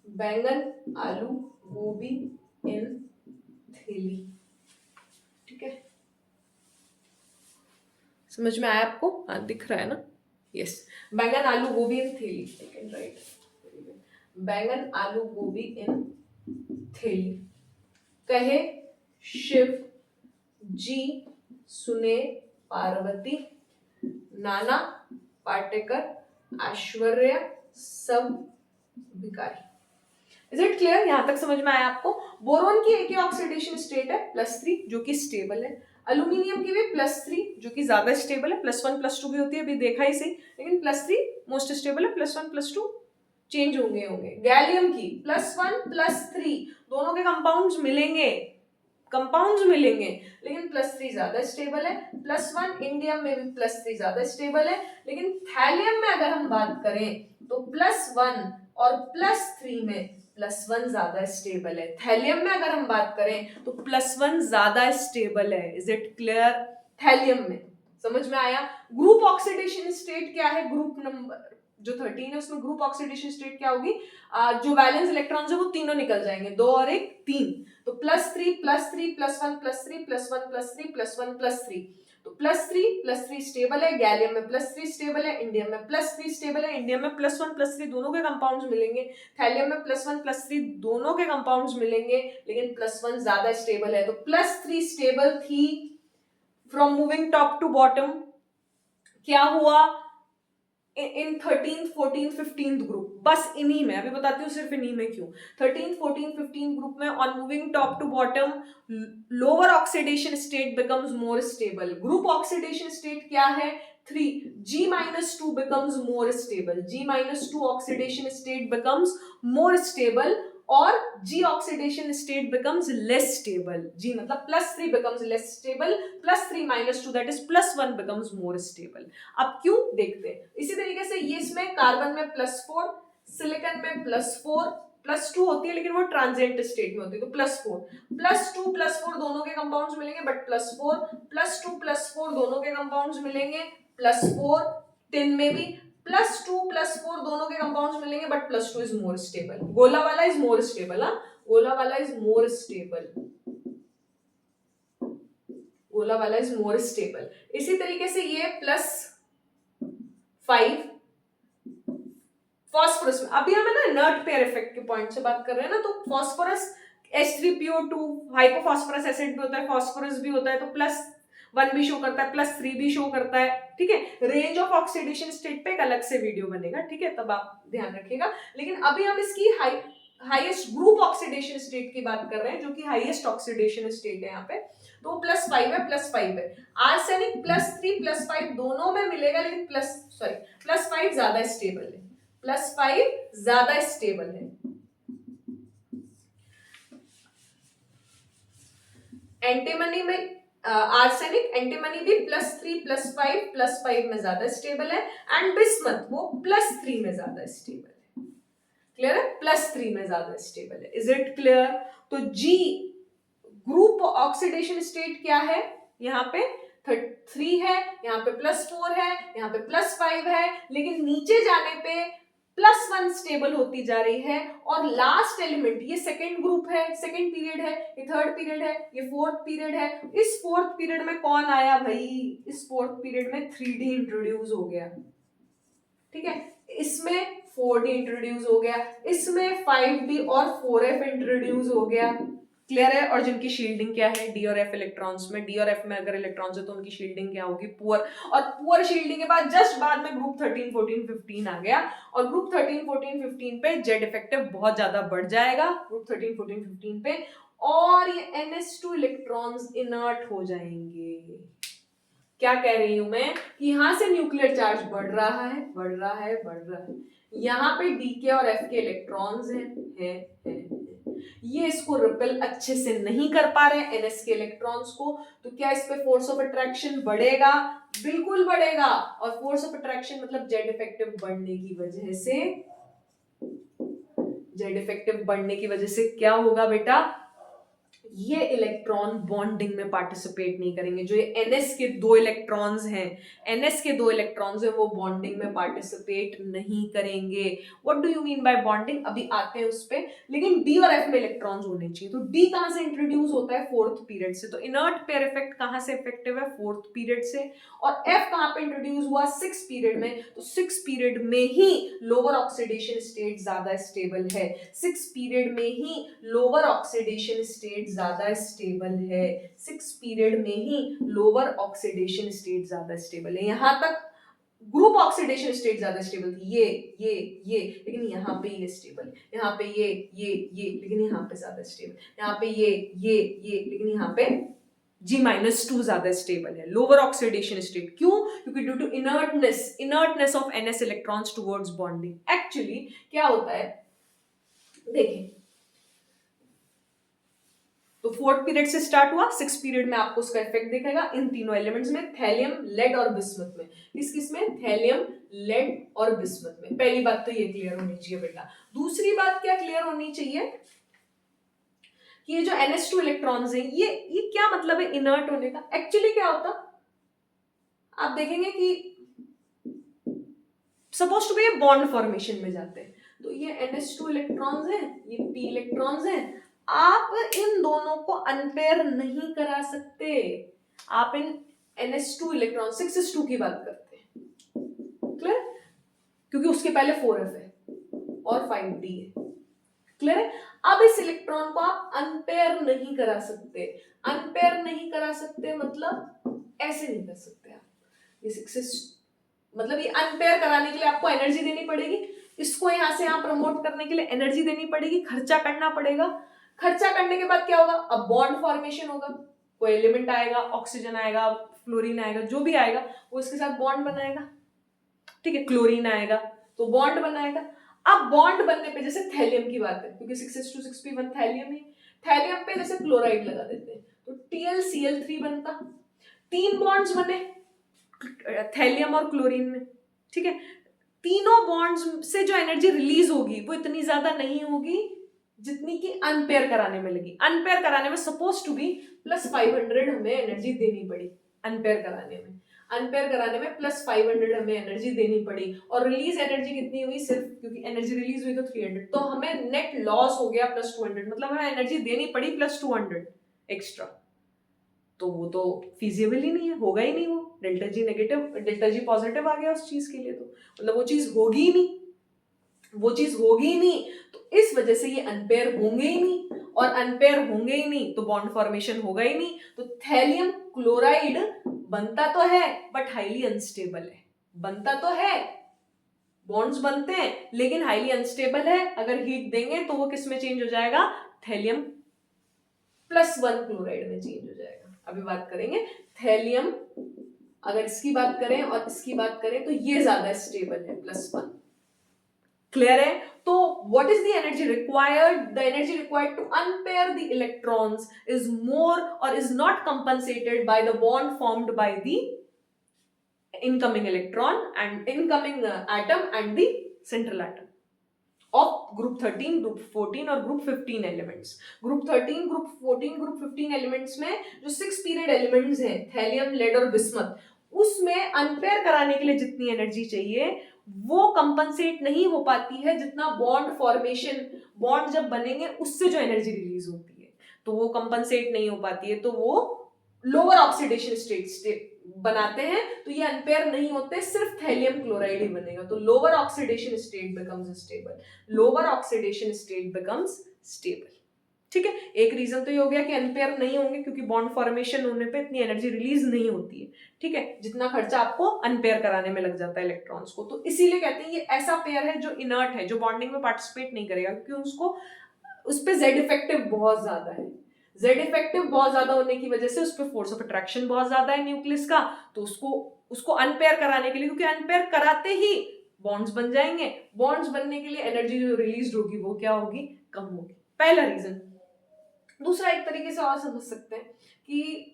बैंगन, आलू, गोभी इन थैली, ठीक है। समझ में आया आपको? हाँ दिख रहा है ना? यस। बैंगन आलू गोभी इन थैली, सेकंड राइट। बैंगन आलू गोभी इन थैली, कहे शिव जी सुने पार्वती, नाना पाटेकर ऐश्वर्या सब भिखारी। Is it clear? यहां तक समझ में आया आपको? बोरोन की एक ही ऑक्सीडेशन स्टेट है +3 जो कि स्टेबल है, अल्यूमिनियम की भी +3 जो कि ज्यादा स्टेबल है, +1 +2 भी होती है, अभी देखा ही सही, लेकिन +3 मोस्ट स्टेबल है, +1 +2 चेंज होंगे। गैलियम की +1 +3 दोनों के कंपाउंड्स मिलेंगे लेकिन +3 ज्यादा स्टेबल है, +1 इंडियम में भी +3 ज्यादा स्टेबल है, लेकिन थैलियम में अगर हम बात करें तो +1 और +3 में +1 ज्यादा स्टेबल है। थैलियम में अगर हम बात करें तो +1 ज्यादा स्टेबल है। Is it clear? थैलियम में समझ में आया? ग्रुप ऑक्सीडेशन स्टेट क्या है? ग्रुप नंबर जो 13 है उसमें ग्रुप ऑक्सीडेशन स्टेट क्या होगी? जो वैलेंस इलेक्ट्रॉन्स है वो तीनों निकल जाएंगे, 2 और 1 3, तो +3 +3 +1 +3 +1 +3 +1 +3, तो +3 स्टेबल है, गैलियम में +3 स्टेबल है, इंडियम में +3 स्टेबल है, इंडियम में +1 +3 दोनों के कंपाउंड्स मिलेंगे, थैलियम में +1 +3 दोनों के कंपाउंड्स मिलेंगे, लेकिन +1 ज्यादा स्टेबल है, तो +3 स्टेबल थी from moving top to bottom. क्या हुआ इन 13th 14th 15th ग्रुप? बस इन्हीं में, अभी बताती हूँ सिर्फ इन्हीं में क्यों। 13th 14th 15th ग्रुप में on moving top to bottom lower oxidation state becomes more stable. Group oxidation state क्या है? 3 G-2 becomes more stable, G-2 oxidation state becomes more stable और G oxidation state becomes less stable. G मतलब +3 becomes less stable, +3 -2 that is +1 becomes more stable. अब क्यों देखते हैं। इसी तरीके से ये इसमें कार्बन में +4, सिलिकॉन में +4 +2 होती है लेकिन वो ट्रांजिएंट स्टेट में होती है, तो +4 +2 +4 दोनों के कंपाउंड्स मिलेंगे, बट +4 +2 +4 दोनों के कंपाउंड्स मिलेंगे, +4 टिन में भी +2 +4 दोनों के कंपाउंड्स मिलेंगे, बट +2 इज मोर स्टेबल। गोला वाला इज मोर स्टेबल, हाँ गोला वाला इज मोर स्टेबल, गोला वाला इज मोर स्टेबल। इसी तरीके से ये +5 फॉस्फोरस में, अभी हम है ना इनर्ट पेयर इफेक्ट के पॉइंट से बात कर रहे हैं ना, तो फॉस्फोरस H3PO2 हाइपोफॉस्फोरस एसिड भी होता है, फॉस्फोरस भी होता है, तो +1 भी शो करता है, +3 भी शो करता है, ठीक है। रेंज ऑफ ऑक्सीडेशन स्टेट पे एक अलग से वीडियो बनेगा, ठीक है, तब आप ध्यान रखिएगा। लेकिन अभी हम इसकी हाईएस्ट ग्रुप ऑक्सीडेशन स्टेट की बात कर रहे हैं, जो कि हाईएस्ट ऑक्सीडेशन स्टेट है यहाँ पे, तो +5 है, +5 है। आर्सेनिक +3 +5 दोनों में मिलेगा, लेकिन +5 ज्यादा स्टेबल है, +5 ज्यादा स्टेबल है। एंटीमनी में आर्सेनिक एंटीमनी भी +3 +5 में ज्यादा स्टेबल है, एंड बिस्मथ वो +3 में ज्यादा स्टेबल है। क्लियर है? +3 में ज्यादा स्टेबल है। Is it clear? तो जी ग्रुप ऑक्सीडेशन स्टेट क्या है? यहाँ पे 3 है, यहाँ पे +4 है, यहाँ पे +5 है, लेकिन नीचे जाने पे +1 स्टेबल होती जा रही है, और लास्ट एलिमेंट ये सेकेंड ग्रुप है, सेकेंड पीरियड है, ये थर्ड पीरियड है, ये फोर्थ पीरियड है। इस फोर्थ पीरियड में कौन आया भाई? इस फोर्थ पीरियड में 3D इंट्रोड्यूस हो गया, ठीक है, इसमें 4D इंट्रोड्यूस हो गया, इसमें 5D और 4F इंट्रोड्यूस हो गया। क्लियर है? और जिनकी शील्डिंग क्या है? D और F इलेक्ट्रॉन्स में, D और F में अगर इलेक्ट्रॉन्स है तो उनकी शील्डिंग क्या होगी? पुअर। और पुअर शील्डिंग के बाद जस्ट बाद में ग्रुप 13 14 15 आ गया, और ग्रुप 13 14 15 पे जेड इफेक्टिव बहुत ज्यादा बढ़ जाएगा ग्रुप 13 14 15 पे, और ये NH2 इलेक्ट्रॉन्स इनर्ट हो जाएंगे। क्या कह रही हूं मैं? कि यहां से न्यूक्लियर चार्ज बढ़ रहा है, बढ़ रहा है, बढ़ रहा है, यहाँ पे डी के और एफ के इलेक्ट्रॉन्स हैं। ये इसको रिपेल अच्छे से नहीं कर पा रहे एनएस के इलेक्ट्रॉन्स को, तो क्या इस पे फोर्स ऑफ अट्रैक्शन बढ़ेगा? बिल्कुल बढ़ेगा। और फोर्स ऑफ अट्रैक्शन मतलब जेड इफेक्टिव बढ़ने की वजह से, जेड इफेक्टिव बढ़ने की वजह से क्या होगा बेटा? ये इलेक्ट्रॉन बॉन्डिंग में पार्टिसिपेट नहीं करेंगे। जो ये NS के 2 इलेक्ट्रॉन्स हैं, NS के 2 इलेक्ट्रॉन्स हैं, वो बॉन्डिंग में पार्टिसिपेट नहीं करेंगे। What do you mean by bonding, अभी आते हैं उस पे। लेकिन D और F में इलेक्ट्रॉन्स होने चाहिए। तो D कहां से इंट्रोड्यूस होता है, 4th पीरियड से। तो इनर्ट पेयर इफेक्ट कहां से इफेक्टिव है, 4th पीरियड से। और F कहां पे इंट्रोड्यूस हुआ, 6th पीरियड में। तो 6th पीरियड में ही लोअर ऑक्सीडेशन स्टेट ज्यादा स्टेबल है। 6th पीरियड में ही लोअर ऑक्सीडेशन स्टेट ज्यादा स्टेबल है। 6th पीरियड में ही लोअर ऑक्सीडेशन स्टेट ज्यादा स्टेबल है। यहां तक ग्रुप ऑक्सीडेशन स्टेट ज्यादा स्टेबल थी, ये, लेकिन यहाँ पे ये स्टेबल, यहाँ पे ये, लेकिन यहाँ पे ज्यादा स्टेबल, यहाँ पे ये, लेकिन यहाँ पे G-2 ज्यादा स्टेबल है। लोअर ऑक्सीडेशन स्टेट, क्यों? क्योंकि due to inertness of NS electrons towards bonding. Actually क्या होता है, देखिए, तो 4th पीरियड से स्टार्ट हुआ, 6th पीरियड में आपको उसका इफेक्ट दिखेगा इन तीनों एलिमेंट्स में, थैलियम, लेड और बिस्मथ में। किस में, थैलियम, लेड और बिस्मथ में। पहली बात तो ये क्लियर होनी चाहिए बेटा। दूसरी बात क्या क्लियर होनी चाहिए कि ये जो NH2 इलेक्ट्रॉन्स हैं, ये क्या मतलब है इनर्ट होने का। एक्चुअली क्या होता, आप देखेंगे कि सपोज टू बी ये बॉन्ड फॉर्मेशन में जाते हैं। तो ये NH2 इलेक्ट्रॉन्स हैं, ये P इलेक्ट्रॉन्स हैं। आप इन दोनों को अनपेयर नहीं करा सकते। आप इन NH2 इलेक्ट्रॉन 6s2 की बात करते हैं, क्लियर? क्योंकि उसके पहले 4f है और 5d है, क्लियर है? अब इस इलेक्ट्रॉन को आप अनपेयर नहीं करा सकते। अनपेयर नहीं करा सकते मतलब ऐसे नहीं कर सकते आप। ये 6s मतलब ये अनपेयर कराने के लिए आपको एनर्जी देनी पड़ेगी। इसको यहां से यहां प्रमोट करने के लिए एनर्जी देनी पड़ेगी, खर्चा करना पड़ेगा। खर्चा करने के बाद क्या होगा, अब बॉन्ड फॉर्मेशन होगा। कोई एलिमेंट आएगा, ऑक्सीजन आएगा, फ्लोरीन आएगा, जो भी आएगा वो इसके साथ बॉन्ड बनाएगा, ठीक है? क्लोरीन आएगा तो बॉन्ड बनाएगा। अब बॉन्ड बनने पे, जैसे थैलियम की बात है, क्योंकि 6s2 6p1 थैलियम है, थैलियम पे जैसे क्लोराइड लगा देते हैं तो TlCl3 बनता। 3 बॉन्ड्स बने थैलियम और क्लोरीन में, ठीक है? तीनों बॉन्ड्स से जो एनर्जी रिलीज होगी वो इतनी ज्यादा नहीं होगी जितनी कि अनपेयर कराने में लगी। अनपेयर कराने में सपोज टू बी +500 हमें एनर्जी देनी पड़ी। अनपेयर कराने में +500 हमें एनर्जी देनी पड़ी। और रिलीज एनर्जी कितनी हुई, सिर्फ क्योंकि एनर्जी रिलीज हुई तो 300, तो हमें नेट लॉस हो गया +200। मतलब हमें एनर्जी देनी पड़ी +200 एक्स्ट्रा। तो वो तो फिजिबल ही नहीं है, होगा ही नहीं। वो delta G negative, delta G positive आ गया उस चीज के लिए, तो मतलब वो चीज होगी ही नहीं। तो इस वजह से ये अनपेयर होंगे ही नहीं, और अनपेयर होंगे ही नहीं तो बॉन्ड फॉर्मेशन होगा ही नहीं। तो थैलियम क्लोराइड बनता तो है बट हाईली अनस्टेबल है। बनता तो है, बॉन्ड्स बनते हैं, लेकिन हाईली अनस्टेबल है। अगर हीट देंगे तो वो किस में चेंज हो जाएगा, थैलियम +1 क्लोराइड में चेंज हो जाएगा। अभी बात करेंगे थैलियम, अगर इसकी बात करें और इसकी बात करें तो ये ज्यादा स्टेबल है, +1, क्लियर है? तो what is the energy required? The energy required to unpair the electrons is more or is not compensated by the bond formed by the incoming electron and incoming atom and the central atom of group 13, group 14 और group 15 elements. Group 13, group 14, group 15 elements में जो 6 period elements हैं, thallium, lead और bismuth, उसमें unpair कराने के लिए जितनी एनर्जी चाहिए वो कंपनसेट नहीं हो पाती है जितना बॉन्ड फॉर्मेशन, बॉन्ड जब बनेंगे उससे जो एनर्जी रिलीज होती है, तो वो कंपनसेट नहीं हो पाती है। तो वो लोअर ऑक्सीडेशन स्टेट बनाते हैं, तो ये अनपेयर नहीं होते, सिर्फ थैलियम क्लोराइड ही बनेगा। तो lower oxidation state becomes stable, lower oxidation state becomes stable, ठीक है? एक रीजन तो ये हो गया कि अनपेयर नहीं होंगे क्योंकि बॉन्ड फॉर्मेशन होने पे इतनी एनर्जी रिलीज नहीं होती है, ठीक है? जितना खर्चा आपको अनपेयर कराने में लग जाता है इलेक्ट्रॉन्स को। तो इसीलिए कहते हैं ये ऐसा पेयर है जो इनर्ट है, जो बॉन्डिंग में पार्टिसिपेट नहीं करेगा, क्योंकि उसको उस पर जेड इफेक्टिव बहुत ज्यादा है। जेड इफेक्टिव बहुत ज्यादा होने की वजह से उस पर फोर्स ऑफ अट्रैक्शन बहुत ज्यादा है न्यूक्लियस का। तो उसको अनपेयर कराने के लिए, क्योंकि अनपेयर कराते ही बॉन्ड्स बन जाएंगे, बॉन्ड्स बनने के लिए एनर्जी जो रिलीज होगी वो क्या होगी, कम होगी। पहला रीजन। दूसरा एक तरीके से और समझ सकते हैं कि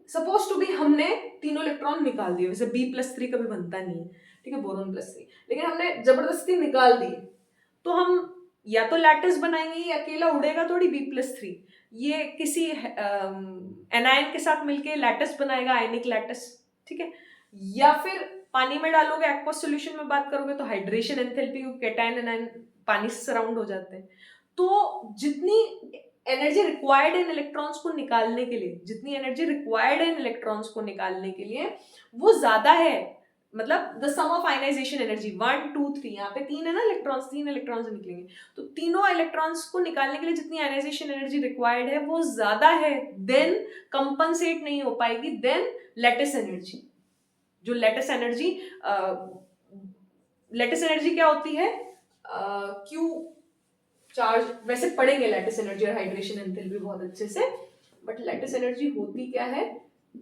सपोज टू बी हमने तीनों इलेक्ट्रॉन निकाल दिए, वैसे B+3 कभी बनता नहीं है, ठीक है, बोरोन +3, लेकिन हमने जबरदस्ती निकाल दिए, तो हम या तो लैटिस बनाएंगे या अकेला उड़ेगा थोड़ी B+3, ये किसी एनायन के साथ मिलके लैटिस बनाएगा, आयनिक लैटिस, ठीक है। या फिर पानी में डालोगे, एक्वस सॉल्यूशन में बात करोगे तो हाइड्रेशन एंथैल्पी, कैटायन एनायन पानी से सराउंड हो जाते हैं। तो जितनी एनर्जी रिक्वायर्ड है इलेक्ट्रॉन्स को निकालने के लिए, जितनी एनर्जी रिक्वायर्ड है इलेक्ट्रॉन्स को निकालने के लिए वो ज्यादा है, मतलब the sum of ionisation energy 1 2 3, यहाँ पे 3 है ना इलेक्ट्रॉन्स, 3 इलेक्ट्रॉन्स निकलेंगे, तो तीनों इलेक्ट्रॉन्स को निकालने के लिए जितनी आयनाइजेशन एनर्जी रिक्वायर्ड है वो ज्यादा है, देन कंपनसेट नहीं हो पाएगी, देन लैटिस एनर्जी। जो लैटिस एनर्जी क्या होती है, क्यू चार्ज, वैसे पढ़ेंगे लैटिस एनर्जी और हाइड्रेशन एंथैल्पी बहुत अच्छे से, बट लैटिस एनर्जी होती क्या है,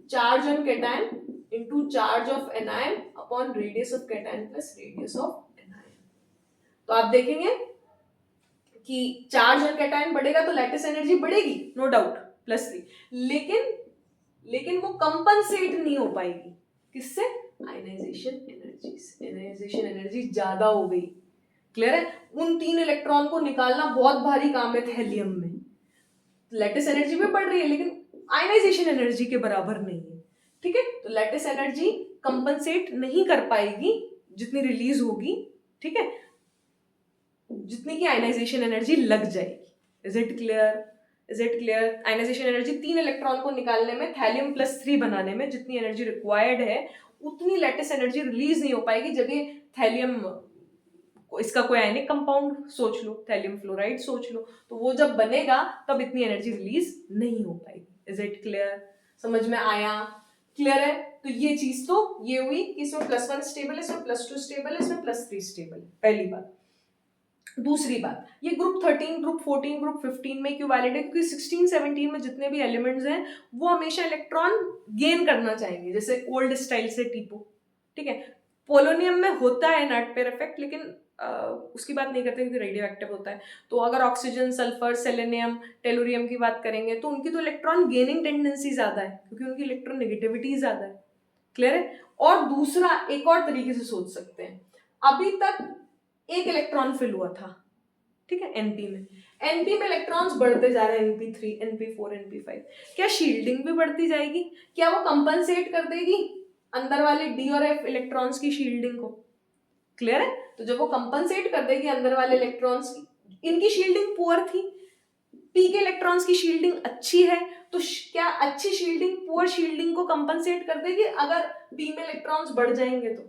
charge on cation into charge of anion upon radius of cation plus radius of anion. तो आप देखेंगे कि चार्ज ऑन कैटायन बढ़ेगा तो लैटिस एनर्जी बढ़ेगी, नो डाउट, +3, लेकिन वो कंपनसेट नहीं हो पाएगी, किससे, आयनाइजेशन एनर्जी से। आयनाइजेशन एनर्जी ज्यादा हो गई, क्लियर है। उन 3 इलेक्ट्रॉन को निकालना बहुत भारी काम है थैलियम में, लैटिस एनर्जी भी बढ़ रही है लेकिन आयनाइजेशन एनर्जी के बराबर नहीं है, ठीक है। तो लैटिस एनर्जी कंपनसेट नहीं कर पाएगी जितनी रिलीज होगी, ठीक है, जितनी की आयनाइजेशन एनर्जी लग जाएगी। Is it clear, is it clear. Ionisation energy 3 electron को निकालने में, थैलियम +3 बनाने में जितनी एनर्जी रिक्वायर्ड है उतनी लैटिस एनर्जी रिलीज नहीं हो पाएगी जब ये थैलियम, इसका कोई आयनिक कंपाउंड सोच लो, थैलियम फ्लोराइड सोच लो, तो वो जब बनेगा तब इतनी एनर्जी रिलीज नहीं हो पाएगी। इज इट क्लियर, समझ में आया, क्लियर है। तो ये चीज तो ये हुई कि इसमें +1 स्टेबल है, इसमें +2 स्टेबल है, इसमें +3 स्टेबल है, पहली बात। दूसरी बात, ये ग्रुप 13, ग्रुप 14, ग्रुप 15 में क्यों वैलिड है, क्योंकि 16 17 में जितने भी एलिमेंट्स हैं वो हमेशा इलेक्ट्रॉन गेन करना चाहेंगे, जैसे ओल्ड स्टाइल से टीपो, ठीक है। पोलोनियम में होता है नट पेयर इफेक्ट, लेकिन उसकी बात नहीं करते क्योंकि रेडियो एक्टिव होता है। तो अगर ऑक्सीजन, सल्फर, सेलेनियम, टेलुरियम की बात करेंगे तो उनकी तो इलेक्ट्रॉन गेनिंग टेंडेंसी ज्यादा है क्योंकि उनकी इलेक्ट्रॉन नेगेटिविटी ज्यादा है, क्लियर है। और दूसरा, एक और तरीके से सोच सकते हैं, अभी तक एक इलेक्ट्रॉन फिल हुआ था, ठीक है, एनपी में इलेक्ट्रॉन्स बढ़ते जा रहे हैं, np3 np4 np5, क्या शील्डिंग भी बढ़ती जाएगी, क्या वो कंपनसेट कर देगी अंदर वाले डी और एफ इलेक्ट्रॉन्स की शील्डिंग को, क्लियर है। तो जब वो कंपनसेट कर देगी अंदर वाले इलेक्ट्रॉन्स की, इनकी शील्डिंग पुअर थी, पी के इलेक्ट्रॉन्स की शील्डिंग अच्छी है, तो क्या अच्छी शील्डिंग पुअर शील्डिंग को कंपनसेट कर देगी अगर पी में इलेक्ट्रॉन्स बढ़ जाएंगे तो,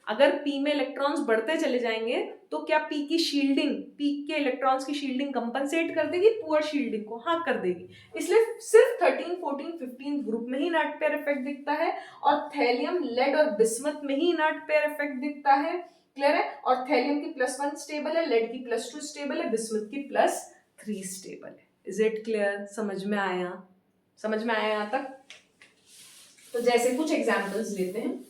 अगर पी में इलेक्ट्रॉन्स बढ़ते चले जाएंगे तो क्या पी की शील्डिंग, पी के इलेक्ट्रॉन्स की शील्डिंग कंपनसेट कर देगी पुअर शील्डिंग को, हाँ कर देगी। इसलिए सिर्फ 13 14 15 ग्रुप में ही नट पेयर इफेक्ट दिखता है और थैलियम, लेड और बिस्मथ में ही नट पेयर इफेक्ट दिखता है, क्लियर है। और थैलियम की +1 स्टेबल है, लेड की +2 स्टेबल है, बिस्मथ की +3 स्टेबल है। इज इट क्लियर, समझ में आया, समझ में आया यहाँ तक। तो जैसे कुछ एग्जाम्पल्स लेते हैं,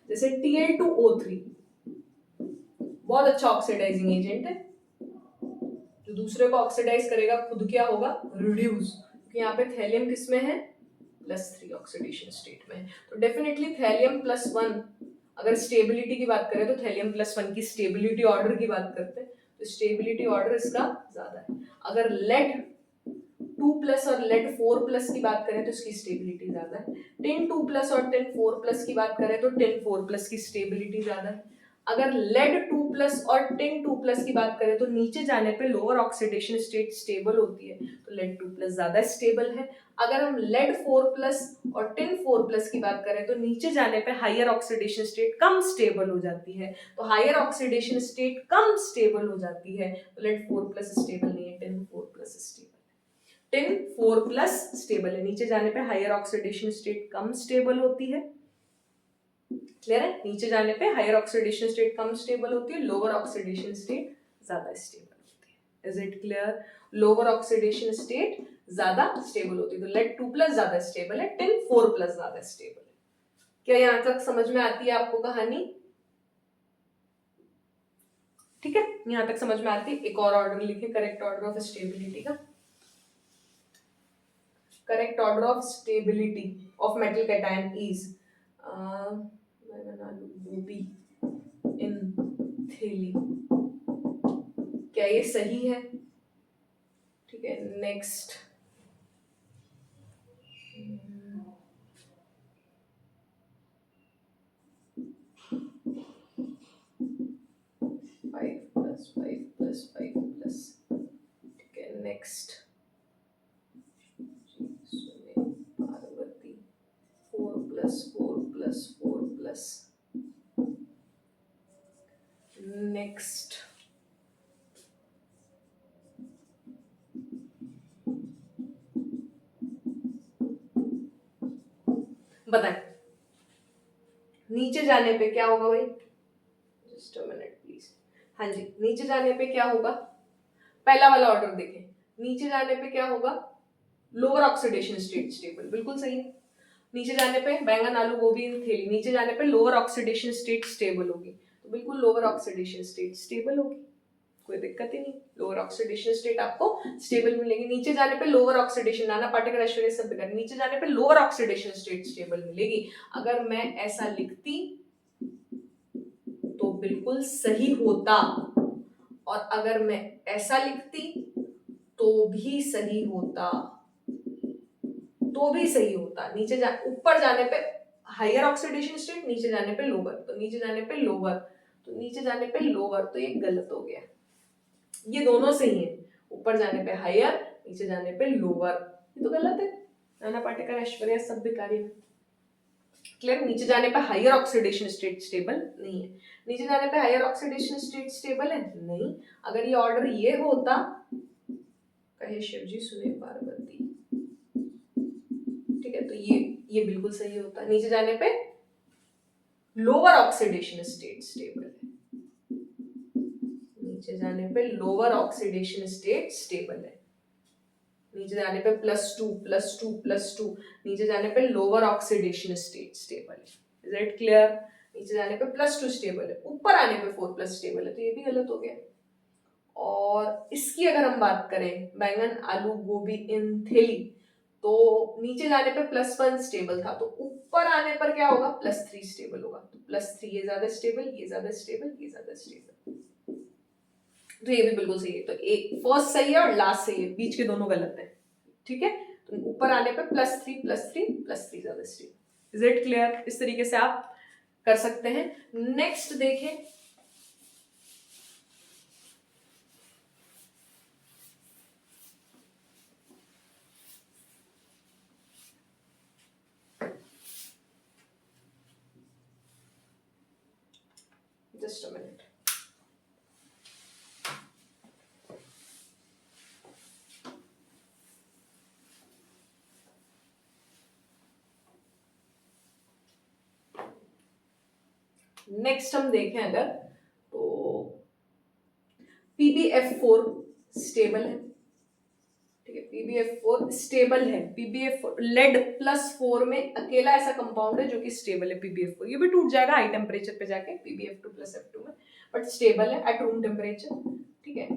जैसे Tl2O3 बहुत अच्छा ऑक्सीडाइजिंग एजेंट है, जो दूसरे को ऑक्सीडाइज करेगा खुद क्या होगा, रिड्यूस, क्योंकि यहाँ पे थैलियम किसमें है, +3 ऑक्सीडेशन स्टेट में। तो डेफिनेटली थैलियम +1, अगर स्टेबिलिटी की बात करें तो थैलियम +1 की स्टेबिलिटी ऑर्डर की बात करते हैं तो स्टेबिलिटी ऑर्डर इसका ज्यादा है। अगर लेड 2+ और लेड 4+ की बात करें तो इसकी स्टेबिलिटी ज्यादा है। टिन 2+ और टिन 4+ की बात करें तो टिन 4+ की स्टेबिलिटी ज्यादा है। अगर लेड 2+ और टिन 2+ की बात करें तो नीचे जाने पे लोअर ऑक्सीडेशन स्टेट स्टेबल होती है, तो लेड 2+ ज्यादा स्टेबल है। अगर हम लेड 4+ और टिन 4+ की बात करें तो नीचे जाने पे हायर ऑक्सीडेशन स्टेट कम स्टेबल हो जाती है, तो हायर ऑक्सीडेशन स्टेट कम स्टेबल हो जाती है, तो लेड 4+ स्टेबल नहीं है, टिन 4+ स्टेबल। टिन 4+ स्टेबल है, नीचे जाने पे हायर ऑक्सीडेशन स्टेट कम स्टेबल होती है, क्लियर है। नीचे जाने पे हायर ऑक्सीडेशन स्टेट कम स्टेबल होती है, लोअर ऑक्सीडेशन स्टेट ज्यादा स्टेबल होती है। Is it clear, lower oxidation state ज्यादा स्टेबल होती है, तो लेड 2+ ज्यादा स्टेबल है, टिन 4+ ज्यादा स्टेबल है। क्या यहां तक समझ में आती है आपको कहानी, ठीक है, यहां तक समझ में आती है। एक और ऑर्डर लिखे, करेक्ट ऑर्डर ऑफ स्टेबिलिटी का। Correct order of stability of metal cation is गोबी इन थैली। क्या ये सही है? ठीक है, नेक्स्ट 5 + 5 + 5 +, ठीक है, नेक्स्ट पार्वती 4 + 4 + 4 +, नेक्स्ट बताएं नीचे जाने पे क्या होगा भाई? Just a minute please. हाँ जी, नीचे जाने पे क्या होगा? पहला वाला ऑर्डर देखें, नीचे जाने पे क्या होगा? लोअर ऑक्सीडेशन स्टेट स्टेबल, बिल्कुल सही है। नीचे जाने पे बैंगन आलू गोभी इन थैली, नीचे जाने पे लोअर ऑक्सीडेशन स्टेट स्टेबल होगी, तो बिल्कुल लोअर ऑक्सीडेशन स्टेट स्टेबल होगी, कोई दिक्कत ही नहीं। लोअर ऑक्सीडेशन स्टेट आपको स्टेबल मिलेगी। नीचे जाने पे लोअर ऑक्सीडेशन, नाना पाटेकर ऐश्वर्या सब्यकर, नीचे जाने पे लोअर ऑक्सीडेशन स्टेट स्टेबल मिलेगी। अगर मैं ऐसा लिखती तो बिल्कुल सही होता, और अगर मैं ऐसा लिखती तो भी सही होता, तो भी सही होता। ऊपर जाने पे हायर ऑक्सीडेशन स्टेट, नीचे जाने पे लोअर, तो नीचे जाने पे लोअर, तो नीचे जाने पे लोअर, तो ये गलत हो गया। ये दोनों सही है, ऊपर जाने पे हायर, नीचे जाने पे लोअर, ये तो गलत है। नाना पाटेकर ऐश्वर्या सब्यकारी में क्लियर। नीचे जाने पे हायर ऑक्सीडेशन स्टेट स्टेबल नहीं है, नीचे जाने पे हायर ऑक्सीडेशन स्टेट स्टेबल है नहीं। अगर ये ऑर्डर ये होता, कहे शिवजी सुने पार्वती, ठीक है, तो ये बिल्कुल सही होता। नीचे जाने पे लोअर ऑक्सीडेशन स्टेट स्टेबल है, नीचे जाने पे लोअर ऑक्सीडेशन स्टेट स्टेबल है, नीचे जाने पे +2 +2 +2, नीचे जाने पे लोअर ऑक्सीडेशन स्टेट स्टेबल है। Is it clear? नीचे जाने पे +2 स्टेबल है, ऊपर आने पे 4+ स्टेबल है, तो ये भी गलत हो गया। और इसकी अगर हम बात करें बैंगन आलू गोभी इन थैली, तो नीचे जाने पे +1 स्टेबल था, तो ऊपर आने पर क्या होगा? +3 स्टेबल होगा, तो +3 ये ज्यादा स्टेबल, ये ज्यादा स्टेबल, ये ज्यादा स्टेबल, तो ये भी बिल्कुल सही है। तो एक फर्स्ट सही है और लास्ट सही है, बीच के दोनों गलत है, ठीक है। तो ऊपर आने पे +3 +3 +3 ज्यादा स्टेबल। Is it clear? इस तरीके से आप कर सकते हैं। नेक्स्ट देखें, जस्ट अ मिनट। नेक्स्ट हम देखें अगर, तो PbF4 स्टेबल है, ठीक है, PbF4 स्टेबल है। PbF4 लेड +4 में अकेला ऐसा कंपाउंड है जो कि स्टेबल है, PbF4। ये भी टूट जाएगा हाई टेम्परेचर पे जाके, PbF2 + F2 में, बट स्टेबल है एट रूम टेम्परेचर, ठीक है।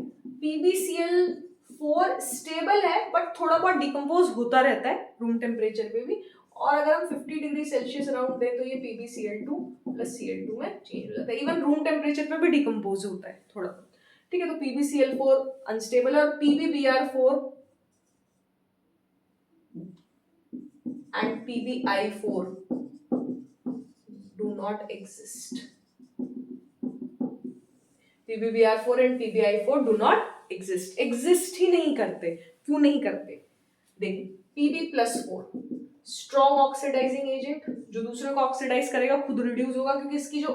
PbCl4 स्टेबल है, बट थोड़ा बहुत डिकम्पोज होता रहता है रूम टेम्परेचर पे भी, और अगर हम 50 डिग्री सेल्सियस अराउंड दें तो ये PbCl2 + Cl2 में चेंज हो जाता है। इवन रूम टेम्परेचर पे भी डिकम्पोज होता है थोड़ा, ठीक है। तो PbCl4 अनस्टेबल है, और PbBr4 and PbI4 do not exist. PbBr4 and PbI4 do not exist. exist ही नहीं करते। क्यों नहीं करते? देखिए, Pb+4 स्ट्रॉन्ग ऑक्सीडाइजिंग एजेंट, जो दूसरे को ऑक्सीडाइज करेगा खुद रिड्यूस होगा, क्योंकि इसकी जो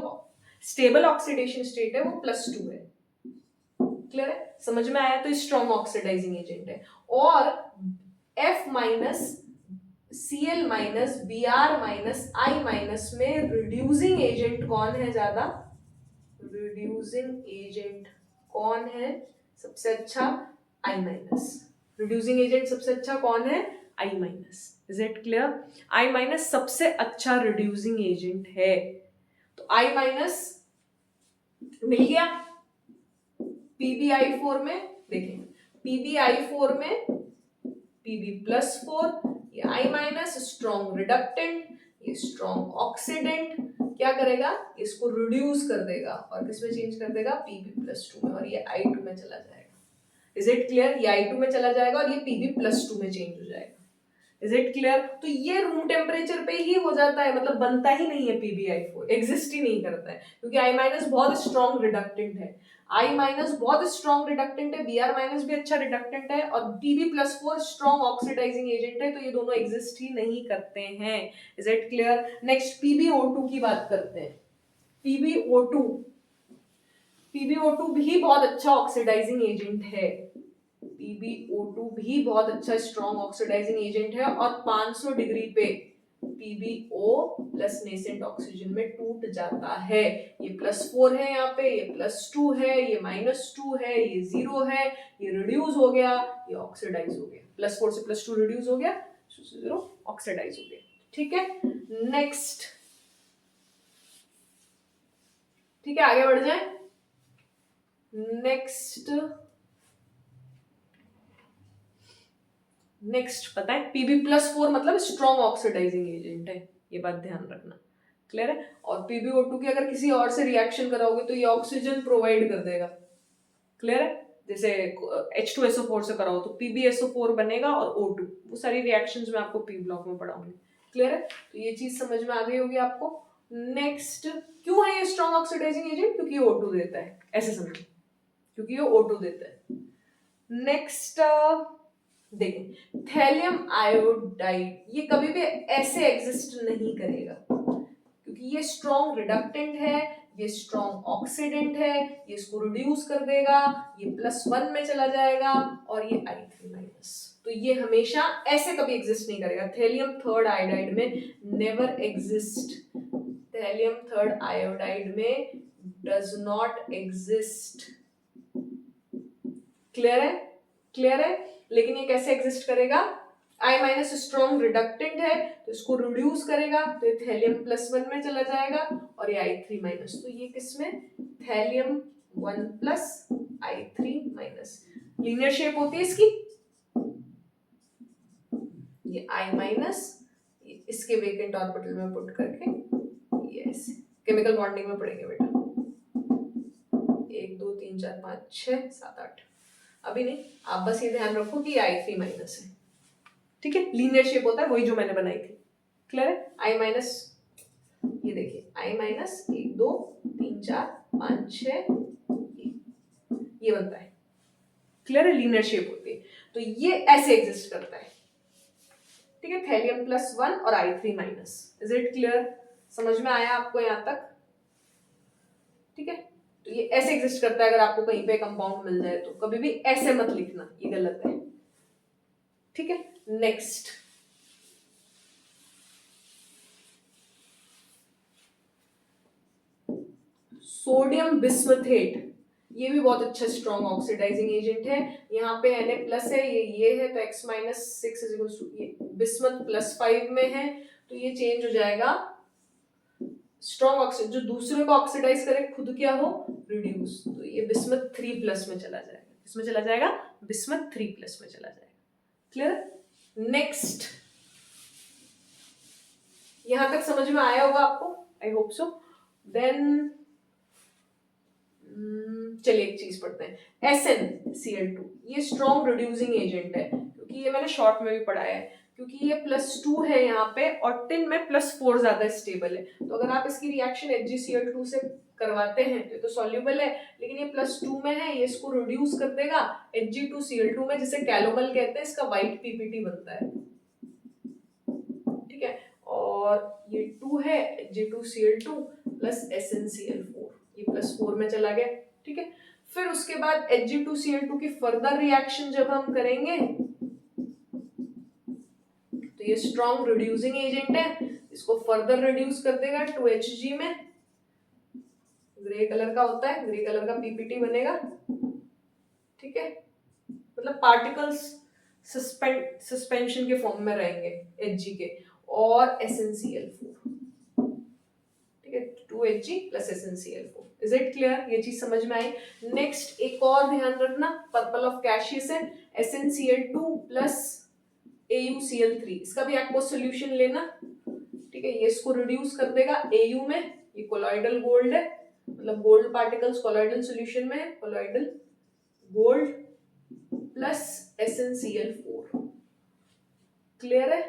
स्टेबल ऑक्सीडेशन स्टेट है वो +2 है। क्लियर है? समझ में आया? तो स्ट्रॉन्ग ऑक्सीडाइजिंग एजेंट है। और F- Cl- Br- I- में रिड्यूसिंग एजेंट कौन है ज्यादा? रिड्यूसिंग एजेंट कौन है सबसे अच्छा? I-। रिड्यूसिंग एजेंट सबसे अच्छा कौन है? I-। Is it clear? I- सबसे अच्छा रिड्यूसिंग एजेंट है, तो I- मिल गया। PbI4 में देखें, PbI4 में Pb+4, ये I माइनस स्ट्रॉन्ग रिडक्टेंट, ये स्ट्रॉन्ग ऑक्सीडेंट क्या करेगा, इसको रिड्यूस कर देगा और किसमें चेंज कर देगा, Pb+2 में, और ये I2 में चला जाएगा। Is it clear? ये I2 में चला जाएगा और ये Pb+2 में चेंज हो जाएगा। Is it clear? तो ये रूम टेम्परेचर पे ही हो जाता है, मतलब बनता ही नहीं है PbI4, एग्जिस्ट ही नहीं करता है, क्योंकि I माइनस बहुत स्ट्रॉन्ग रिडक्टेंट है, I माइनस बहुत स्ट्रॉन्ग रिडक्टेंट है, Br माइनस भी अच्छा रिडक्टेंट है, और Pb+4 स्ट्रॉन्ग ऑक्सीडाइजिंग एजेंट है, तो ये दोनों एग्जिस्ट ही नहीं करते हैं। Is it clear? Next PbO2 की बात करते हैं। PbO2 भी बहुत अच्छा ऑक्सीडाइजिंग एजेंट है, PbO2 भी बहुत अच्छा स्ट्रॉन्ग ऑक्सीडाइजिंग एजेंट है, और 500 डिग्री पे PbO प्लस नेसेंट ऑक्सीजन में टूट जाता है। ये +4 है यहाँ पे, ये +2 है, ये -2 है, ये 0 है, ये रिड्यूस हो गया, ये ऑक्सीडाइज हो गया, +4 से +2 रिड्यूस हो गया, 0 ऑक्सीडाइज हो गया। ठीक है, नेक्स्ट, ठीक है आगे बढ़ जाए। नेक्स्ट पता है Pb+4 मतलब स्ट्रॉन्ग ऑक्सीडाइजिंग एजेंट है, ये बात ध्यान रखना, क्लियर है। और PbO2 की अगर किसी और से रिएक्शन कराओगे तो ये ऑक्सीजन प्रोवाइड कर देगा, क्लियर है। जैसे H2SO4 से कराओ तो PbSO4 बनेगा और O2, वो सारी रिएक्शंस में आपको P ब्लॉक में पढ़ाऊंगी, क्लियर है। तो ये चीज समझ में आ गई होगी आपको। नेक्स्ट, क्यों है ये स्ट्रॉन्ग ऑक्सीडाइजिंग एजेंट? क्योंकि ये O2 देता है, ऐसे समझो, क्योंकि ये O2 देता है। नेक्स्ट देखिए, थैलियम आयोडाइड, ये कभी भी ऐसे एग्जिस्ट नहीं करेगा, क्योंकि ये स्ट्रॉन्ग रिडक्टेंट है, ये स्ट्रॉन्ग ऑक्सीडेंट है, ये इसको रिड्यूस कर देगा, ये +1 में चला जाएगा, और ये I3-, तो ये हमेशा ऐसे कभी एग्जिस्ट नहीं करेगा। थैलियम थर्ड आयोडाइड में never exist, thallium third iodide में डज नॉट एग्जिस्ट, क्लियर है, क्लियर है। लेकिन ये कैसे एग्जिस्ट करेगा, I- स्ट्रॉन्ग रिडक्टेंट है तो इसको रिड्यूस करेगा, तो ये थैलियम +1 में चला जाएगा, और ये I3-, तो ये किसमें, थैलियम 1 + I3-, लीनियर शेप होती है इसकी, ये I-, इसके वेकेंट ऑर्बिटल में पुट करके ये ऐसे, केमिकल बॉन्डिंग में पढ़ेंगे बेटा, 1 2 3 4 5 6 7 8, अभी नहीं, आप बस ये ध्यान रखो कि I3- है, ठीक है, लीनियर शेप होता है, वही जो मैंने बनाई थी, क्लियर है। I-, ये देखिए I-, 1 2 3 4 5 6, ये बनता है, क्लियर है, लीनियर शेप होती है, तो ये ऐसे एग्जिस्ट करता है, ठीक है, थैलियम +1 और I3-, इज इट क्लियर? समझ में आया आपको यहाँ तक? ठीक है, तो ये ऐसे एग्जिस्ट करता है, अगर आपको कहीं पे कंपाउंड मिल जाए तो कभी भी ऐसे मत लिखना, ये गलत है, ठीक है। नेक्स्ट, सोडियम बिस्मथेट, ये भी बहुत अच्छा स्ट्रॉन्ग ऑक्सीडाइजिंग एजेंट है, यहाँ पे Na+ है, ये है, तो X- 6 = ये बिस्मथ +5 में है, तो ये चेंज हो जाएगा, स्ट्रॉन्ग ऑक्सीड जो दूसरे को ऑक्सीडाइज करे, खुद क्या हो, रिड्यूस, तो ये बिस्मथ 3+ में चला जाएगा, किसमें चला जाएगा, बिस्मथ 3+ में चला जाएगा, क्लियर। नेक्स्ट, यहां तक समझ में आया होगा आपको, आई होप सो। देन चलिए एक चीज पढ़ते हैं, SnCl2, ये स्ट्रॉन्ग रिड्यूसिंग एजेंट है, क्योंकि ये मैंने शॉर्ट में भी पढ़ाया है, क्योंकि ये +2 है यहाँ पे, और टिन में +4 ज्यादा स्टेबल है, तो अगर आप इसकी रिएक्शन HgCl2 से करवाते हैं तो सॉल्युबल है, लेकिन ये +2 में है, ये इसको रिड्यूस कर देगा Hg2Cl2 में, जिसे कैलोमल कहते हैं, इसका व्हाइट PPT बनता है, ठीक है, और ये 2 है Hg2Cl2 + SnCl4, ये +4 में चला गया, ठीक है। फिर उसके बाद Hg2Cl2 की फर्दर रिएक्शन जब हम करेंगे तो ये स्ट्रॉन्ग रिड्यूसिंग एजेंट है, इसको फर्दर रिड्यूस कर देगा 2Hg में, ग्रे कलर का होता है, ग्रे कलर का PPT बनेगा, ठीक है, मतलब पार्टिकल्स सस्पेंशन के फॉर्म में रहेंगे Hg के, और SnCl4, ठीक है, 2Hg + SnCl4, is it clear? ये चीज समझ में आई। नेक्स्ट, एक और ध्यान रखना, पर्पल ऑफ कैशियस है, SnCl2 + AuCl3, इसका भी एक्वस सोल्यूशन लेना, ठीक है। ये इसको रिड्यूस कर देगा Au में, ये कोलॉइडल गोल्ड है, मतलब गोल्ड पार्टिकल्स कोलॉइडल सोल्यूशन में है, colloidal gold plus SnCl4। Clear है?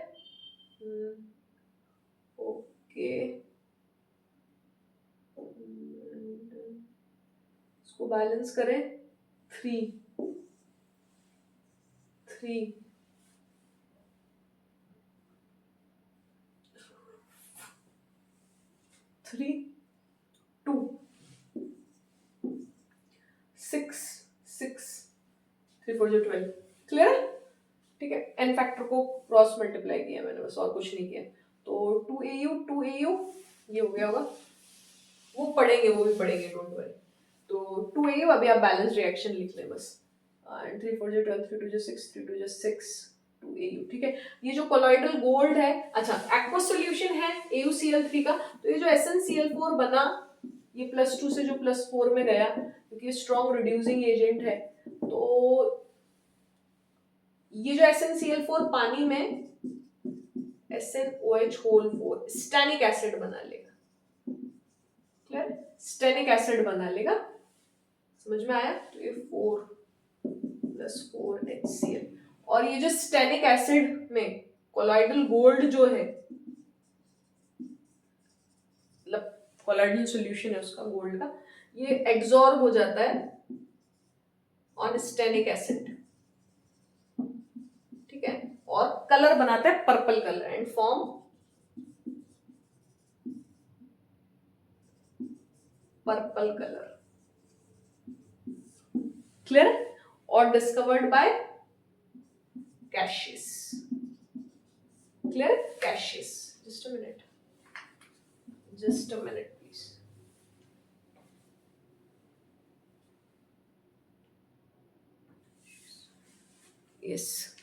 ओके, इसको बैलेंस करें, 3 3 3 2 6 6 3 4 12। क्लियर? ठीक है, एन फैक्टर को क्रॉस मल्टीप्लाई किया मैंने, बस और कुछ नहीं किया। तो 2Au ये हो गया होगा, वो पढ़ेंगे, वो भी पढ़ेंगे, डोंट वरी। तो 2Au, अभी आप बैलेंस रिएक्शन लिख लें बस। 3 4 12, 3 2 6, 3 2 6, 2Au, ठीक है। ये जो कोलॉइडल गोल्ड है, अच्छा एक्वस सॉल्यूशन है AuCl3 का, तो ये जो SnCl4 बना, ये +2 से जो +4 में गया, क्योंकि ये स्ट्रॉन्ग रिड्यूसिंग एजेंट है, तो ये जो SnCl4 पानी में SnOH4 स्टेनिक एसिड बना लेगा। क्लियर? स्टेनिक एसिड बना लेगा, समझ में आया? तो ये 4 + 4 HCl, और ये जो स्टेनिक एसिड में कोलॉइडल गोल्ड जो है, मतलब कोलॉइडल सॉल्यूशन है उसका, गोल्ड का, ये एब्जॉर्ब हो जाता है ऑन स्टेनिक एसिड, ठीक है, और कलर बनाता है purple colour and form purple colour. Clear? और discovered by Cassius. Clear? Cassius. Just a minute please. Yes,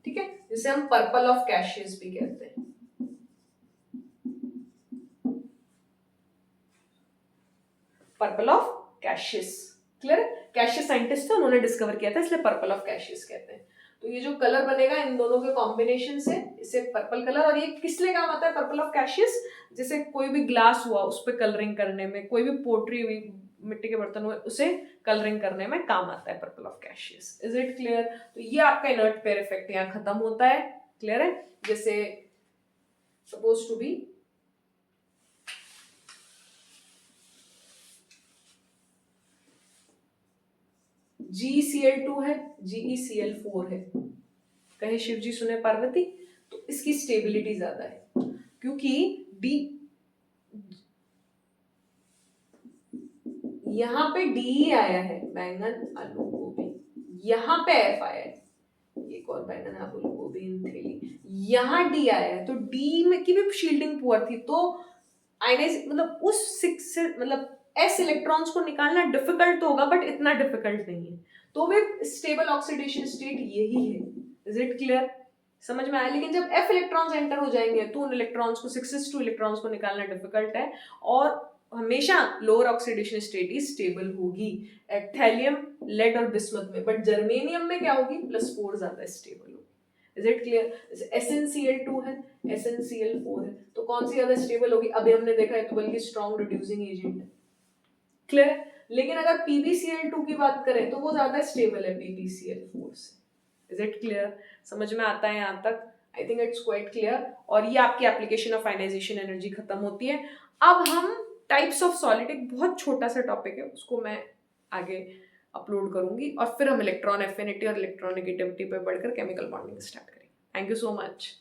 ठीक है, जिसे हम पर्पल ऑफ कैशियस भी कहते हैं। Purple of Cassius. Clear? Cassius scientist थे, उन्होंने डिस्कवर किया था, इसलिए पर्पल ऑफ कैशियस कहते हैं। तो ये जो कलर बनेगा इन दोनों के कॉम्बिनेशन से, इसे पर्पल कलर, और ये किस लिए काम आता है पर्पल ऑफ कैशियस? जैसे कोई भी ग्लास हुआ, उस पर कलरिंग करने में, कोई भी पोट्री हुई, मिट्टी के बर्तन हुए, उसे कलरिंग करने में काम आता है purple of Cassius. Is it clear? तो ये आपका इनर्ट पेयर इफेक्ट यहाँ खत्म होता है। क्लियर है? जैसे सपोज टू बी GeCl2 है, GeCl4 है, कहे शिव जी सुने पार्वती, तो इसकी स्टेबिलिटी ज्यादा है, क्योंकि डी यहां पे डी आया है, बैंगन आलू गोभी, यहां पे F आया है, एक और बैंगन आलू गोभी थैली, यहां डी आया है, तो डी में की भी शील्डिंग पुअर थी, तो आयनाइज मतलब उस 6 से मतलब S इलेक्ट्रॉन्स को निकालना डिफिकल्ट तो होगा, बट इतना डिफिकल्ट नहीं है, तो भी स्टेबल ऑक्सीडेशन स्टेट यही है। Is it clear? समझ में आया? लेकिन जब F इलेक्ट्रॉन्स एंटर हो जाएंगे तो उन इलेक्ट्रॉन्स को 6s2 इलेक्ट्रॉन्स को निकालना डिफिकल्ट है, और हमेशा लोअर ऑक्सीडेशन स्टेट ही स्टेबल होगी थैलियम, लेड और बिस्मथ में, बट जर्मेनियम में क्या होगी? +4 ज्यादा स्टेबल होगी। Is it clear? SnCl2 है, SnCl4 है, तो कौन सी ज्यादा स्टेबल होगी? अभी हमने देखा है तो बल्कि स्ट्रॉन्ग रिड्यूसिंग एजेंट है। क्लियर? लेकिन अगर PbCl2 की बात करें तो वो ज्यादा स्टेबल है PbCl4 से। Is it clear? समझ में आता है यहाँ तक? I think it's quite clear. और ये आपकी एप्लीकेशन ऑफ आयनाइजेशन एनर्जी खत्म होती है। अब हम टाइप्स ऑफ सॉलिड, एक बहुत छोटा सा टॉपिक है, उसको मैं आगे अपलोड करूंगी, और फिर हम इलेक्ट्रॉन एफिनिटी और इलेक्ट्रॉन नेगेटिविटी पे बढ़कर केमिकल बॉन्डिंग स्टार्ट करेंगे। Thank you so much.